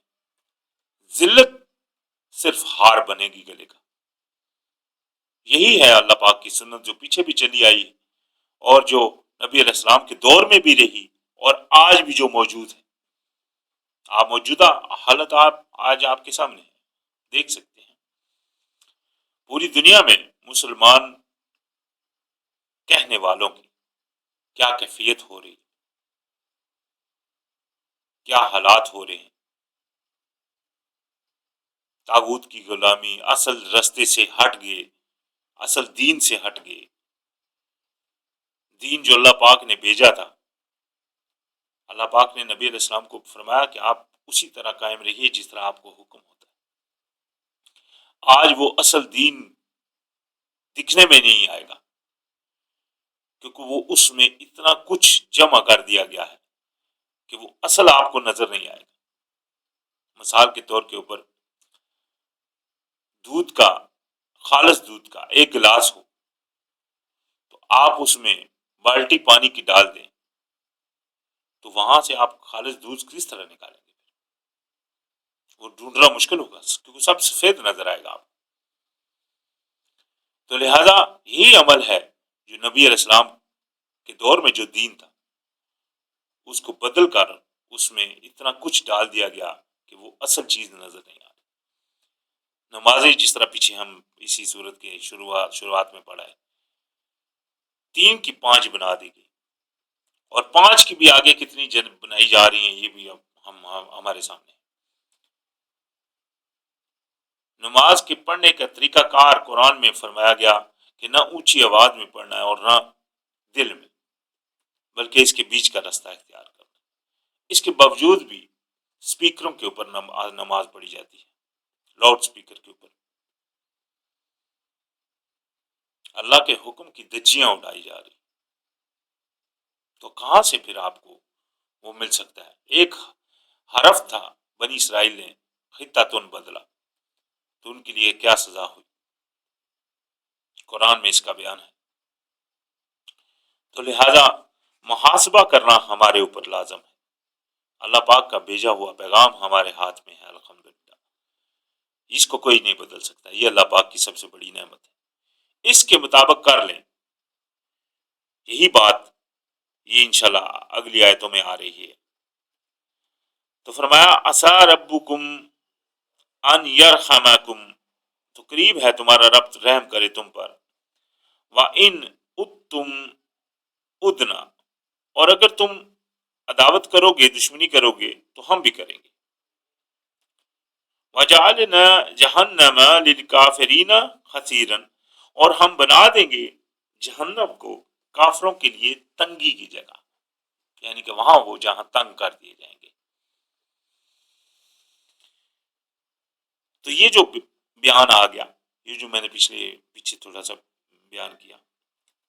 ذلت صرف ہار بنے گی گلے کا. یہی ہے اللہ پاک کی سنت جو پیچھے بھی چلی آئی، اور جو نبی علیہ السلام کے دور میں بھی رہی، اور آج بھی جو موجود ہے. آپ موجودہ حالت آج آپ کے سامنے دیکھ سکتے ہیں. پوری دنیا میں مسلمان کہنے والوں کی کیا کیفیت ہو رہی، کیا حالات ہو رہے ہیں. طاغوت کی غلامی، اصل رستے سے ہٹ گئے، اصل دین سے ہٹ گئے. دین جو اللہ پاک نے بھیجا تھا، اللہ پاک نے نبی علیہ السلام کو فرمایا کہ آپ اسی طرح قائم رہیے جس طرح آپ کو حکم ہوتا ہے. آج وہ اصل دین دکھنے میں نہیں آئے گا، کیونکہ وہ اس میں اتنا کچھ جمع کر دیا گیا ہے کہ وہ اصل آپ کو نظر نہیں آئے گا. مثال کے طور کے اوپر دودھ کا، خالص دودھ کا ایک گلاس ہو، تو آپ اس میں بالٹی پانی کی ڈال دیں، تو وہاں سے آپ خالص دودھ کس طرح نکالیں گے؟ وہ ڈھونڈنا مشکل ہوگا، کیونکہ سب سفید نظر آئے گا آپ. تو لہذا یہی عمل ہے جو نبی علیہ السلام کے دور میں جو دین تھا، اس کو بدل کر اس میں اتنا کچھ ڈال دیا گیا کہ وہ اصل چیز نظر نہیں آ رہی. نمازیں جس طرح پیچھے ہم اسی صورت کے شروعات میں پڑھا ہے، 3 کی 5 بنا دی گئی، اور 5 کی بھی آگے کتنی بنائی جا رہی ہیں، یہ بھی اب ہمارے سامنے. نماز کے پڑھنے کا طریقہ کار قرآن میں فرمایا گیا کہ نہ اونچی آواز میں پڑھنا ہے اور نہ دل میں، بلکہ اس کے بیچ کا راستہ اختیار کرنا. اس کے باوجود بھی اسپیکروں کے اوپر نماز پڑھی جاتی ہے، لاؤڈ اسپیکر کے اوپر اللہ کے حکم کی دھجیاں اڑائی جا رہی. تو کہاں سے پھر آپ کو وہ مل سکتا ہے؟ ایک حرف تھا، بنی اسرائیل نے خطتن بدلا، تو ان کے لیے کیا سزا ہوئی؟ قرآن میں اس کا بیان ہے. تو لہذا محاسبہ کرنا ہمارے اوپر لازم ہے. اللہ پاک کا بھیجا ہوا پیغام ہمارے ہاتھ میں ہے الحمدللہ. اس کو کوئی نہیں بدل سکتا. یہ اللہ پاک کی سب سے بڑی نعمت ہے. اس کے مطابق کر لیں. یہی بات یہ انشاءاللہ اگلی آیتوں میں آ رہی ہے. تو فرمایا عسیٰ ربکم ان یرحمکم، تو قریب ہے تمہارا رب رحم کرے تم پر. وَإِنْ أُدْتُمْ أُدْنَا، اور اگر تم عداوت کرو گے، دشمنی کرو گے تو ہم بھی کریں گے. وَجَعَلْنَا جَهَنَّمَ لِلْكَافِرِينَ حَصِيرًا، اور ہم بنا دیں گے جہنم کو کافروں کے لیے تنگی کی جگہ، یعنی کہ وہاں وہ جہاں تنگ کر دیے جائیں گے. تو یہ جو بیان آ گیا، یہ جو میں نے پیچھے تھوڑا سا بیان کیا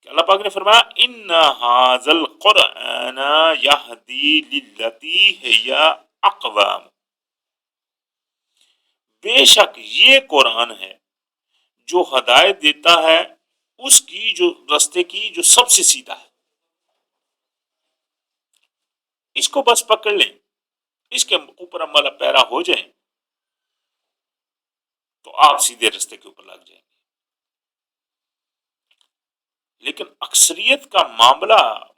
کہ اللہ پاک نے فرمایا ان ھذا القرآن یہدی للتی ہی اقوام، بے شک یہ قرآن ہے جو ہدایت دیتا ہے اس کی جو رستے کی جو سب سے سیدھا ہے. اس کو بس پکڑ لیں، اس کے اوپر عمل پیرا ہو جائیں تو آپ سیدھے رستے کے اوپر لگ جائیں گے. لیکن اکثریت کا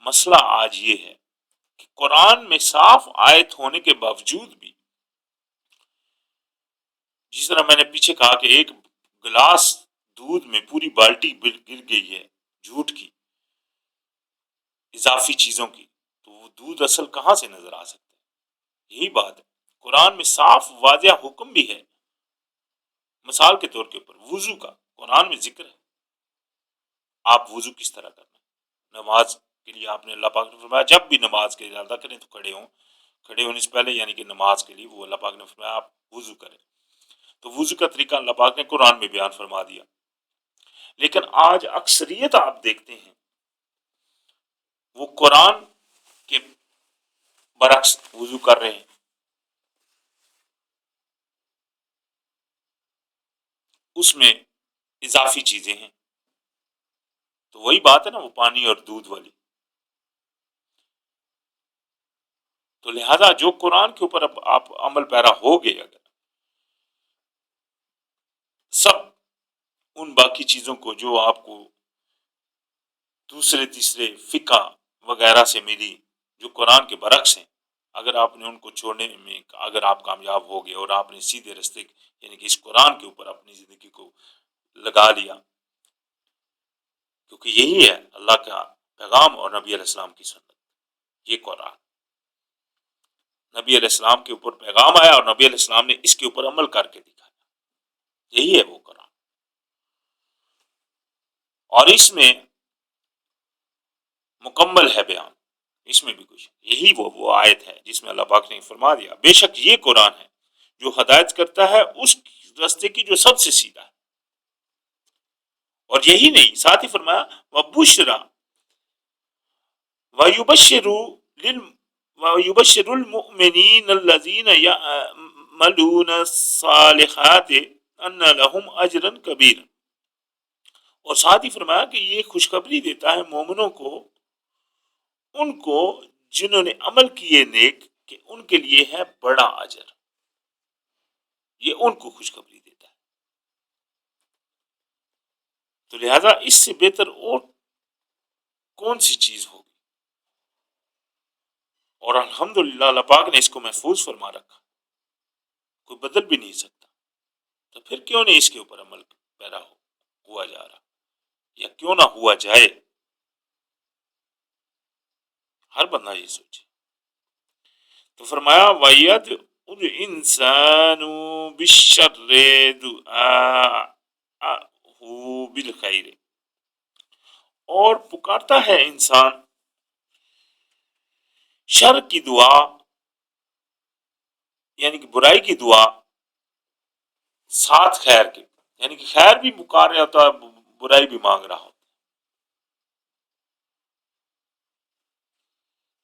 مسئلہ آج یہ ہے کہ قرآن میں صاف آیت ہونے کے باوجود بھی، جس طرح میں نے پیچھے کہا کہ ایک گلاس دودھ میں پوری بالٹی گر گئی ہے جھوٹ کی، اضافی چیزوں کی، تو وہ دودھ اصل کہاں سے نظر آ سکتا ہے؟ یہی بات ہے. قرآن میں صاف واضح حکم بھی ہے. مثال کے طور کے اوپر وضو کا قرآن میں ذکر ہے. آپ وضو کس طرح کرنا ہے؟ نماز کے لیے آپ نے اللہ پاک نے فرمایا جب بھی نماز کے ارادہ کریں تو کھڑے ہونے سے پہلے، یعنی کہ نماز کے لیے وہ اللہ پاک نے فرمایا آپ وضو کریں. تو وضو کا طریقہ اللہ پاک نے قرآن میں بیان فرما دیا. لیکن آج اکثریت آپ دیکھتے ہیں وہ قرآن کے برعکس وضو کر رہے ہیں. اس میں اضافی چیزیں ہیں. تو وہی بات ہے نا، وہ پانی اور دودھ والی. تو لہذا جو قرآن کے اوپر اب آپ عمل پیرا ہو گئے، اگر سب ان باقی چیزوں کو جو آپ کو دوسرے تیسرے فقہ وغیرہ سے ملی جو قرآن کے برعکس ہیں، اگر آپ نے ان کو چھوڑنے میں اگر آپ کامیاب ہو گئے اور آپ نے سیدھے رستے یعنی کہ اس قرآن کے اوپر اپنی زندگی کو لگا لیا، کیونکہ یہی ہے اللہ کا پیغام اور نبی علیہ السلام کی سنت. یہ قرآن نبی علیہ السلام کے اوپر پیغام آیا اور نبی علیہ السلام نے اس کے اوپر عمل کر کے دکھایا. یہی ہے وہ قرآن. اور اس میں مکمل ہے بیان، اس میں بھی کچھ یہی وہ آیت ہے جس میں اللہ پاک نے فرما دیا بے شک یہ قرآن ہے جو ہدایت کرتا ہے اس راستے کی جو سب سے سیدھا ہے. اور یہی نہیں، ساتھ ہی فرمایا وَبُشْرَا وَيُبَشِّرُ الْمُؤْمِنِينَ الَّذِينَ يَعْمَلُونَ الصَّالِحَاتِ أَنَّ لَهُمْ أَجْرًا كَبِيرًا، اور ساتھ ہی فرمایا کہ یہ خوشخبری دیتا ہے مومنوں کو، ان کو جنہوں نے عمل کیے نیک، کہ ان کے لیے ہے بڑا اجر. یہ ان کو خوشخبری دیتا ہے. تو لہذا اس سے بہتر اور کون سی چیز ہوگی؟ اور الحمدللہ اللہ پاک نے اس کو محفوظ فرما رکھا، کوئی بدل بھی نہیں سکتا. تو پھر کیوں نہیں اس کے اوپر عمل پیرا ہوا جا رہا، یا کیوں نہ ہوا جائے؟ ہر بندہ یہ سوچے. تو فرمایا وَيَدْعُ الْإِنسَانُ بِالشَّرِّ دُعَاءَهُ بِالْخَيْرِ، اور پکارتا ہے انسان شر کی دعا، یعنی کہ برائی کی دعا ساتھ خیر کے، یعنی کہ خیر بھی پکار رہا ہوتا ہے، برائی بھی مانگ رہا ہوتا ہے.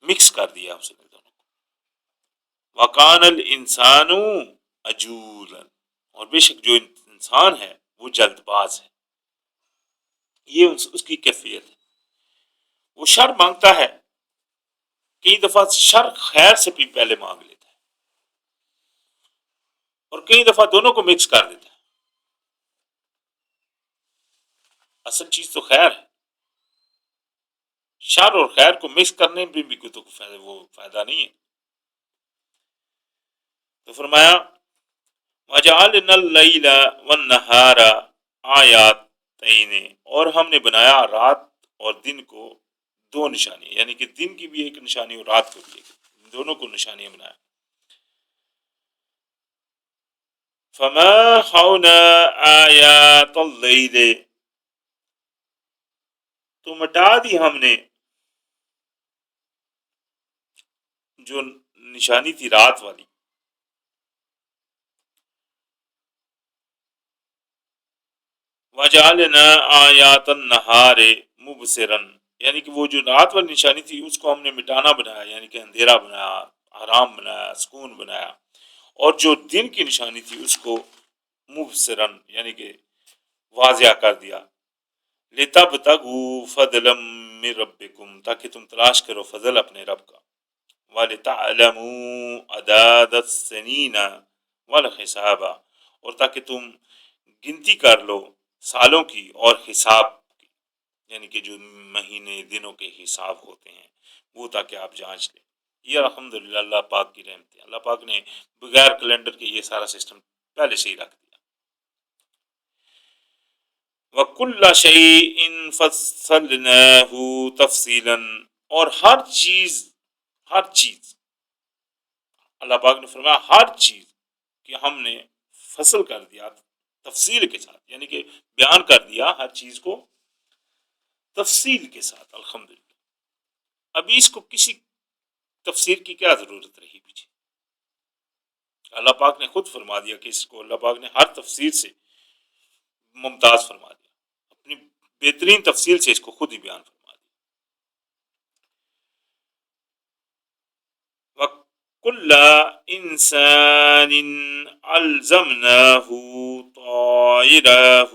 مکس کر دیا اس نے دونوں کو. وَقَانَ الْإِنسَانُ عَجُولًا، اور بے شک جو انسان ہے وہ جلد باز ہے. یہ اس کی کیفیت ہے. وہ شر مانگتا ہے، کئی دفعہ شر خیر سے بھی پہلے مانگ لیتا ہے. اور کئی دفعہ دونوں کو مکس کر دیتا ہے. اصل چیز تو خیر ہے، شر اور خیر کو مکس کرنے میں بھی کوئی تو وہ فائدہ نہیں ہے. تو فرمایا وَجَعَلْنَا اللَّيْلَ وَالنَّهَارَ آیَاتَیْنِ، اور ہم نے بنایا رات اور دن کو دو نشانی، یعنی کہ دن کی بھی ایک نشانی اور رات کو بھی ایک، دونوں کو نشانیاں بنایا. فَمَحَوْنَا آیَاتَ اللَّیْلِ، تو مٹا دی ہم نے جو نشانی تھی رات والی. وَجَعَلْنَا آیَاتَ النَّهَارِ مُبْصِرًا، یعنی کہ وہ جو رات والی نشانی تھی اس کو ہم نے مٹانا بنایا، یعنی کہ اندھیرا بنایا، آرام بنایا، سکون بنایا. اور جو دن کی نشانی تھی اس کو مبصرًا، یعنی کہ واضح کر دیا. لِتَبْتَغُوا فَضْلًا مِّن رَبِّكُمْ، تاکہ تم تلاش کرو فضل اپنے رب کا. وَلِتَعْلَمُوا عَدَادَ السِّنِينَ وَالْحِسَابَ، اور تاکہ تم گنتی کر لو سالوں کی اور حساب کی، یعنی کہ جو مہینے دنوں کے حساب ہوتے ہیں وہ تاکہ آپ جانچ لیں. یہ الحمدللہ اللہ پاک کی رحمت ہے. اللہ پاک نے بغیر کیلنڈر کے یہ سارا سسٹم پہلے سے ہی رکھ دیا. وَكُلَّ شَيْءٍ فَصَّلْنَاهُ تَفْصِيلًا، اور ہر چیز اللہ پاک نے فرمایا ہر چیز کہ ہم نے فصل کر دیا تفصیل کے ساتھ، یعنی کہ بیان کر دیا ہر چیز کو تفصیل کے ساتھ. الحمدللہ ابھی اس کو کسی تفسیر کی کیا ضرورت رہی پیچھے. اللہ پاک نے خود فرما دیا کہ اس کو اللہ پاک نے ہر تفسیر سے ممتاز فرما دیا، اپنی بہترین تفصیل سے اس کو خود ہی بیان فرما دیا. وَكُلَّ إِنسَانٍ أَلْزَمْنَاهُ طَائِرَهُ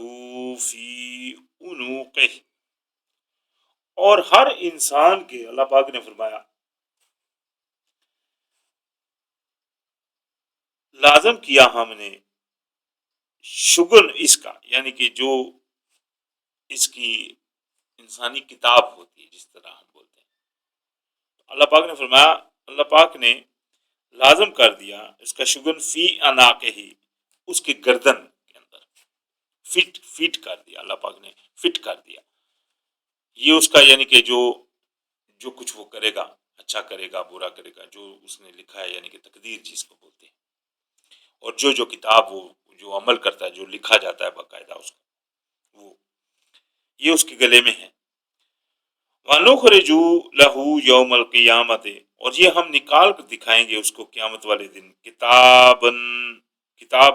فِي عُنُوقِهِ، اور ہر انسان کے اللہ پاک نے فرمایا لازم کیا ہم نے شگن اس کا، یعنی کہ جو اس کی انسانی کتاب ہوتی ہے جس طرح ہم بولتے ہیں. اللہ پاک نے فرمایا اللہ پاک نے لازم کر دیا اس کا شگن فی عناقہ، اس کے گردن کے اندر فٹ کر دیا. اللہ پاک نے فٹ کر دیا. یہ اس کا یعنی کہ جو کچھ وہ کرے گا، اچھا کرے گا برا کرے گا، جو اس نے لکھا ہے، یعنی کہ تقدیر جس کو بولتے ہیں، اور جو کتاب وہ جو عمل کرتا ہے، جو لکھا جاتا ہے باقاعدہ اس کا، وہ یہ اس کے گلے میں ہے. وَنُخْرِجُ لَهُ يَوْمَ الْقِيَامَةِ، اور یہ ہم نکال کر دکھائیں گے اس کو قیامت والے دن کتاب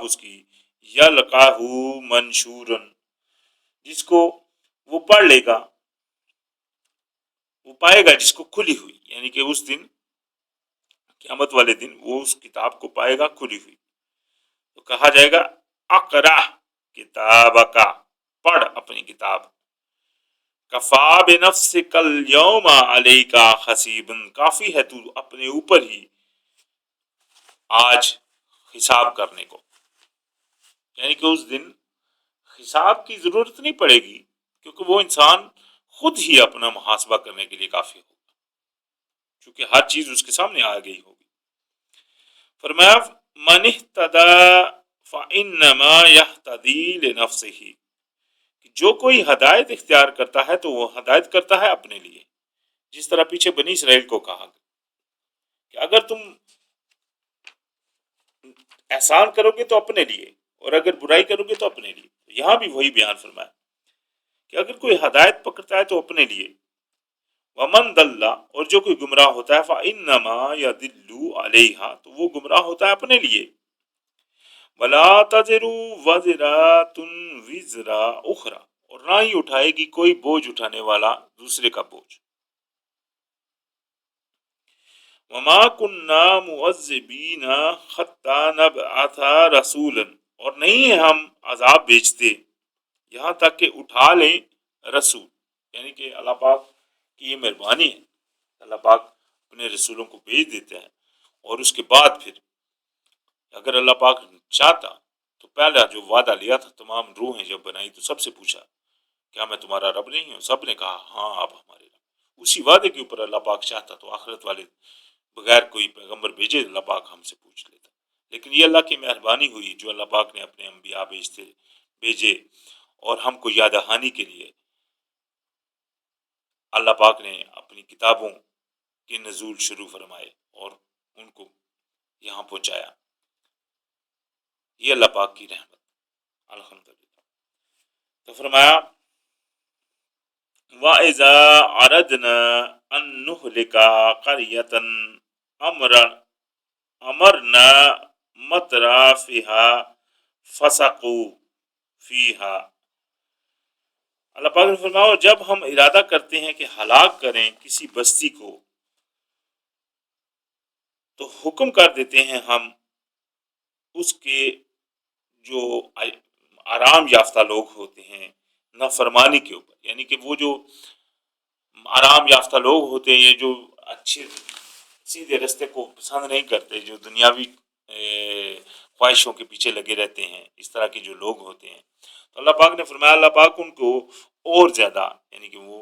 اس کی یلقاہ منشورا، جس کو وہ پڑھ لے گا، وہ پائے گا جس کو کھلی ہوئی، یعنی کہ اس دن قیامت والے دن وہ اس کتاب کو پائے گا کھلی ہوئی. تو کہا جائے گا اقرأ کتابک، پڑھ اپنی کتاب. کفا بنفسک الیوم علیک حسیبا، کافی ہے تو اپنے اوپر ہی آج حساب کرنے کو، یعنی کہ اس دن حساب کی ضرورت نہیں پڑے گی، کیونکہ وہ انسان خود ہی اپنا محاسبہ کرنے کے لیے کافی ہوگا، چونکہ ہر چیز اس کے سامنے آ گئی ہوگی. فرمایا من اہتدی فانما یہتدی لنفسہ، جو کوئی ہدایت اختیار کرتا ہے تو وہ ہدایت کرتا ہے اپنے لیے. جس طرح پیچھے بنی اسرائیل کو کہا کہ اگر تم احسان کرو گے تو اپنے لیے، اور اگر برائی کرو گے تو اپنے لیے. یہاں بھی وہی بیان فرمایا کہ اگر کوئی ہدایت پکڑتا ہے تو اپنے لیے، ومن ضل، اور جو کوئی گمراہ ہوتا ہے فانما یضل علیہا، تو وہ گمراہ ہوتا ہے اپنے لیے. ولا تزر وزرۃ وزر اخرى، اور نہ ہی اٹھائے گی کوئی بوجھ اٹھانے والا دوسرے کا بوجھ. وما كنا معذبین حتی نبعث رسولا، اور نہیں ہم عذاب بھیجتے یہاں تک کہ اٹھا لیں رسول، یعنی کہ اللہ پاک کی یہ مہربانی ہے، اللہ پاک اپنے رسولوں کو بھیج دیتے ہیں اور اس کے بعد پھر اگر اللہ پاک چاہتا تو پہلا جو وعدہ لیا تھا تمام روحیں جب بنائی تو سب سے پوچھا کیا میں تمہارا رب نہیں ہوں؟ سب نے کہا ہاں آپ ہمارے رب۔ اسی وعدے کے اوپر اللہ پاک چاہتا تو آخرت والے بغیر کوئی پیغمبر بھیجے اللہ پاک ہم سے پوچھ لیتا، لیکن یہ اللہ کی مہربانی ہوئی جو اللہ پاک نے اپنے انبیاء بھیجے اور ہم کو یاد دہانی کے لیے اللہ پاک نے اپنی کتابوں کے نزول شروع فرمائے اور ان کو یہاں پہنچایا۔ یہ اللہ پاک کی رحمت، الحمدللہ۔ تو فرمایا وَإِذَا عَرَدْنَا أَن نُهْلِكَ قَرْيَةً أَمَرْنَا مَتْرَفِهَا فَسَقُوا فِيهَا۔ اللہ پاک نے فرمایا جب ہم ارادہ کرتے ہیں کہ ہلاک کریں کسی بستی کو تو حکم کر دیتے ہیں ہم اس کے جو آرام یافتہ لوگ ہوتے ہیں نافرمانی کے اوپر، یعنی کہ وہ جو آرام یافتہ لوگ ہوتے ہیں یہ جو اچھے سیدھے رستے کو پسند نہیں کرتے، جو دنیاوی خواہشوں کے پیچھے لگے رہتے ہیں، اس طرح کے جو لوگ ہوتے ہیں تو اللہ پاک نے فرمایا اللہ پاک ان کو اور زیادہ یعنی کہ وہ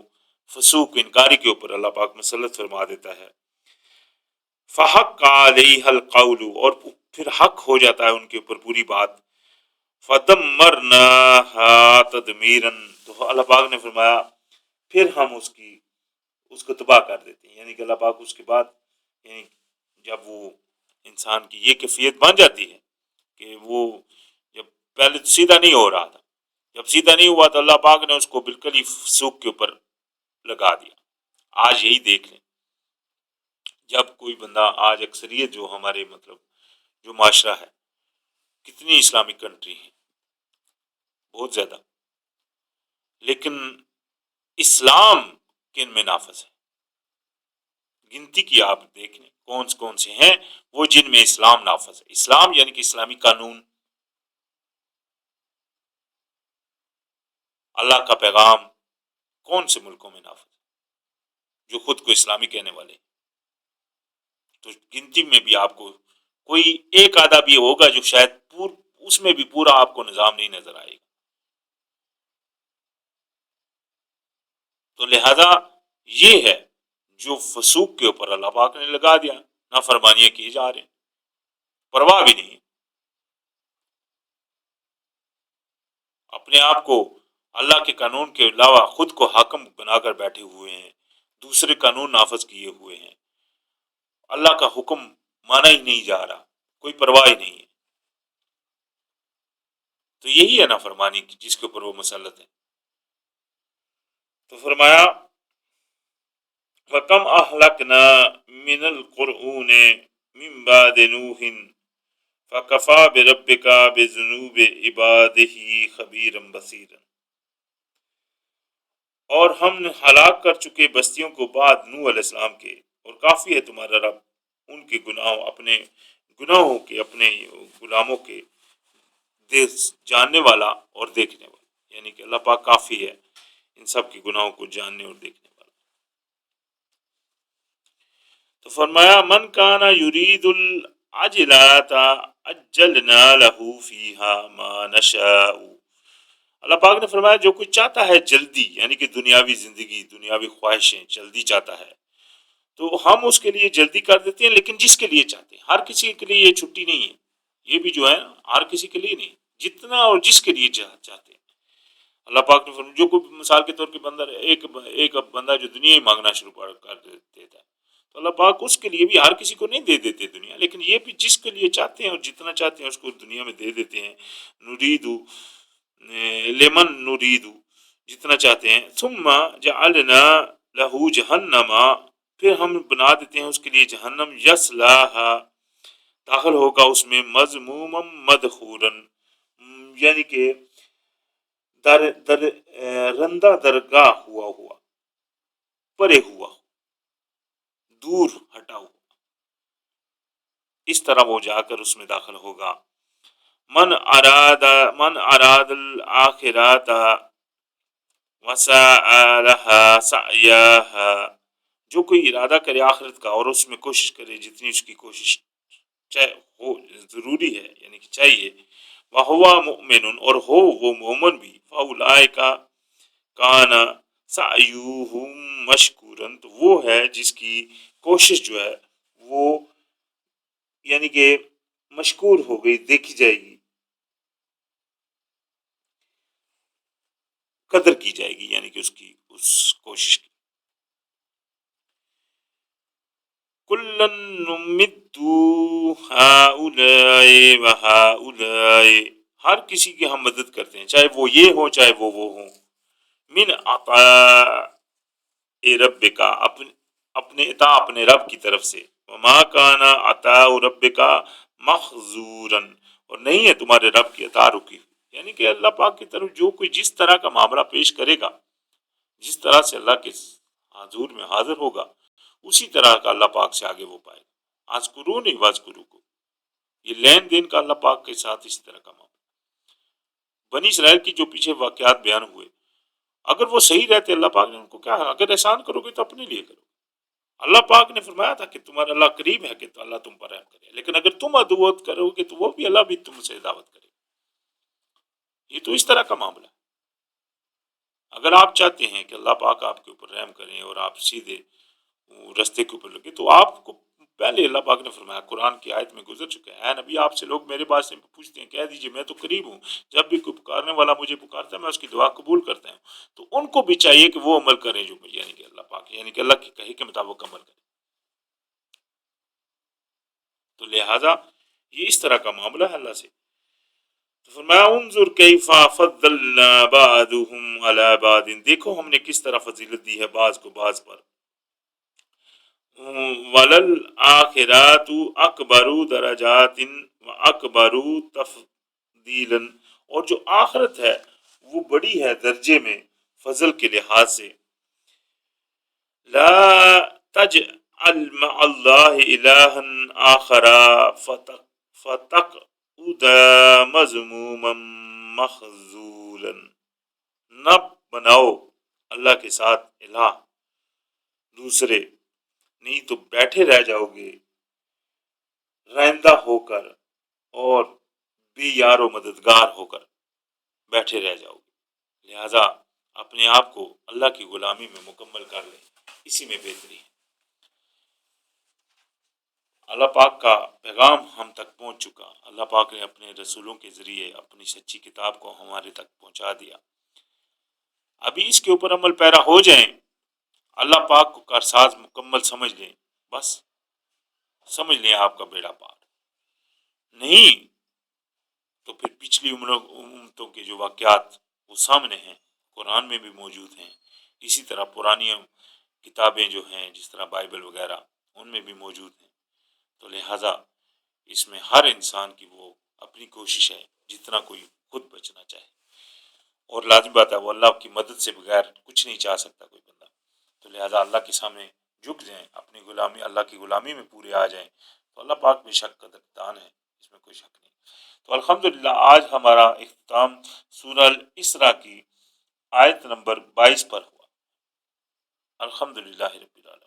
فسوق انکاری کے اوپر اللہ پاک مسلط فرما دیتا ہے۔ فحق علیہ القول، اور پھر حق ہو جاتا ہے ان کے اوپر پوری بات۔ فدمرناها تدمیرا، تو اللہ پاک نے فرمایا پھر ہم اس کو تباہ کر دیتے ہیں، یعنی کہ اللہ پاک اس کے بعد یعنی جب وہ انسان کی یہ کیفیت بن جاتی ہے کہ وہ جب پہلے تو سیدھا نہیں ہو رہا تھا، جب سیدھا نہیں ہوا تو اللہ پاک نے اس کو بالکل ہی فسوق کے اوپر لگا دیا۔ آج یہی دیکھ لیں جب کوئی بندہ آج اکثریت جو ہمارے مطلب جو معاشرہ ہے، کتنی اسلامک کنٹری ہیں بہت زیادہ، لیکن اسلام کن میں نافذ ہے؟ گنتی کی آپ دیکھ لیں کون سے ہیں وہ جن میں اسلام نافذ ہے۔ اسلام یعنی کہ اسلامی قانون، اللہ کا پیغام کون سے ملکوں میں نافذ ہے جو خود کو اسلامی کہنے والے؟ تو گنتی میں بھی آپ کو کوئی ایک آدھا بھی ہوگا جو شاید اس میں بھی پورا آپ کو نظام نہیں نظر آئے گا۔ تو لہذا یہ ہے جو فسوق کے اوپر اللہ پاک نے لگا دیا، نافرمانیاں کی جا رہے ہیں، پرواہ بھی نہیں، اپنے آپ کو اللہ کے قانون کے علاوہ خود کو حاکم بنا کر بیٹھے ہوئے ہیں، دوسرے قانون نافذ کیے ہوئے ہیں، اللہ کا حکم مانا ہی نہیں جا رہا، کوئی پرواہ ہی نہیں ہے۔ تو یہی ہے نافرمانی جس کے اوپر وہ مسلط ہے۔ تو فرمایا وَكَمْ أَهْلَكْنَا مِنَ الْقُرُونِ مِنْ بَعْدِ نُوحٍ فَكَفَى بِرَبِّكَ بِذُنُوبِ عِبَادِهِ خَبِيرًا بَصِيرًا۔ اور ہم نے ہلاک کر چکے بستیوں کو بعد نوح علیہ السلام کے، اور کافی ہے تمہارا رب ان کے اپنے گناہوں کے اپنے غلاموں کے جاننے والا اور دیکھنے والا، یعنی کہ اللہ پاک کافی ہے ان سب کے گناہوں کو جاننے اور دیکھنے والا۔ تو فرمایا من کانا یرید العجلۃ عجلنا له فیہا ما نشاء۔ اللہ پاک نے فرمایا جو کوئی چاہتا ہے جلدی، یعنی کہ دنیاوی زندگی دنیاوی خواہشیں جلدی چاہتا ہے تو ہم اس کے لیے جلدی کر دیتے ہیں، لیکن جس کے لیے چاہتے ہیں، ہر کسی کے لیے یہ چھٹی نہیں ہے، یہ بھی جو ہے ہر کسی کے لیے نہیں، جتنا اور جس کے لیے چاہتے ہیں۔ اللہ پاک نے فرمایا جو کوئی مثال کے طور پہ بندہ ایک بندہ جو دنیا ہی مانگنا شروع کر دیتا ہے تو اللہ پاک اس کے لیے بھی ہر کسی کو نہیں دے دیتے دنیا، لیکن یہ بھی جس کے لیے چاہتے ہیں اور جتنا چاہتے ہیں اس کو دنیا میں دے دیتے ہیں۔ نریدو لمن نریدو، جتنا چاہتے ہیں۔ ثم جعلنا لہو جہنم، پھر ہم بنا دیتے ہیں اس کے لیے جہنم، یصلاھا، داخل ہوگا اس میں، مذموما مدحورا، یعنی کہ رندہ درگاہ ہوا پرے ہوا، دور ہٹا ہوا، اس طرح وہ جا کر اس میں داخل ہوگا۔ من اراد الآخرۃ وسعى لها سعيها، جو کوئی ارادہ کرے آخرت کا اور اس میں کوشش کرے جتنی اس کی کوشش، چاہے ہو ضروری ہے یعنی کہ چاہیے، وَهُوَ مُؤْمِنٌ اور ہو وہ مومن بھی، فَأُولَٰئِكَ كَانَ سَعْيُهُم مَشْكُورًا تو وہ ہے جس کی کوشش جو ہے وہ یعنی کہ مشکور ہو گئی، دیکھی جائے گی، قدر کی جائے گی یعنی کہ اس کوشش کی۔ کُلًّا نُمِدُّ ہَٰؤُلَاءِ وَہَٰؤُلَاءِ ہر کسی کی ہم مدد کرتے ہیں، چاہے وہ یہ ہو چاہے وہ ہوں، من عطاء ربک اپنے عطا اپنے رب کی طرف سے، وما کان عطاء ربک محظورا اور نہیں ہے تمہارے رب کی عطا رکی ہوئی، یعنی کہ اللہ پاک کی طرف جو کوئی جس طرح کا معاملہ پیش کرے گا، جس طرح سے اللہ کے حضور میں حاضر ہوگا، اسی طرح کا اللہ پاک سے آگے وہ پائے گا۔ آج کرو نہیں واز کرو کو، یہ لین دین کا اللہ پاک کے ساتھ اسی طرح کا معاملہ۔ بنی اسرائیل کی جو پیچھے واقعات بیان ہوئے، اگر وہ صحیح رہتے اللہ پاک نے ان کو کیا، اگر احسان کرو گے تو اپنے لیے کرو، اللہ پاک نے فرمایا تھا کہ تمہارا اللہ قریب ہے کہ تو اللہ تم پر رحم کرے، لیکن اگر تم عدوت کرو گے تو وہ بھی اللہ بھی تم سے دعوت کرے۔ یہ تو اس طرح کا معاملہ ہے۔ اگر آپ چاہتے ہیں کہ اللہ پاک آپ کے اوپر رحم کریں اور آپ سیدھے رستے کے اوپر لگے، تو آپ کو پہلے اللہ پاک نے فرمایا، قرآن کی آیت میں گزر چکا ہے، اے نبی آپ سے لوگ میرے بات سے پوچھتے ہیں، کہہ دیجئے میں تو قریب ہوں، جب بھی کوئی پکارنے والا مجھے پکارتا ہے میں اس کی دعا قبول کرتا ہوں۔ تو ان کو بھی چاہیے کہ وہ عمل کریں جو یعنی کہ اللہ پاک یعنی کہ اللہ کی کہے کے مطابق عمل کریں۔ تو لہٰذا یہ اس طرح کا معاملہ ہے اللہ سے۔ تو فرمایا انظر کیف فضلنا بعضهم علی بعض، دیکھو ہم نے کس طرح فضیلت دی ہے بعض کو بعض پر۔ وللآخرات اکبر درجات واکبر تفضیلا، اور جو آخرت ہے وہ بڑی ہے درجے میں فضل کے لحاظ سے۔ لا تجعل مع اللہ الہا آخر فتقعد مذموما مخذولا، نہ بناؤ اللہ کے ساتھ الہ دوسرے، نہیں تو بیٹھے رہ جاؤ گے رہندہ ہو کر اور بے یار و مددگار ہو کر بیٹھے رہ جاؤ گے۔ لہٰذا اپنے آپ کو اللہ کی غلامی میں مکمل کر لیں، اسی میں بہتری ہے۔ اللہ پاک کا پیغام ہم تک پہنچ چکا، اللہ پاک نے اپنے رسولوں کے ذریعے اپنی سچی کتاب کو ہمارے تک پہنچا دیا۔ ابھی اس کے اوپر عمل پیرا ہو جائیں، اللہ پاک کو کارساز مکمل سمجھ لیں، بس سمجھ لیں آپ کا بیڑا پار۔ نہیں تو پھر پچھلی امتوں کے جو واقعات وہ سامنے ہیں، قرآن میں بھی موجود ہیں، اسی طرح پرانی کتابیں جو ہیں جس طرح بائبل وغیرہ ان میں بھی موجود ہیں۔ تو لہٰذا اس میں ہر انسان کی وہ اپنی کوشش ہے جتنا کوئی خود بچنا چاہے، اور لازم بات ہے وہ اللہ کی مدد سے بغیر کچھ نہیں چاہ سکتا کوئی بندہ۔ تو لہٰذا اللہ کے سامنے جھک جائیں، اپنی غلامی اللہ کی غلامی میں پورے آ جائیں، تو اللہ پاک بے شک قدردان ہے، اس میں کوئی شک نہیں۔ تو الحمدللہ آج ہمارا اختتام سورہ الاسراء کی آیت نمبر 22 پر ہوا۔ الحمدللہ رب العالمین۔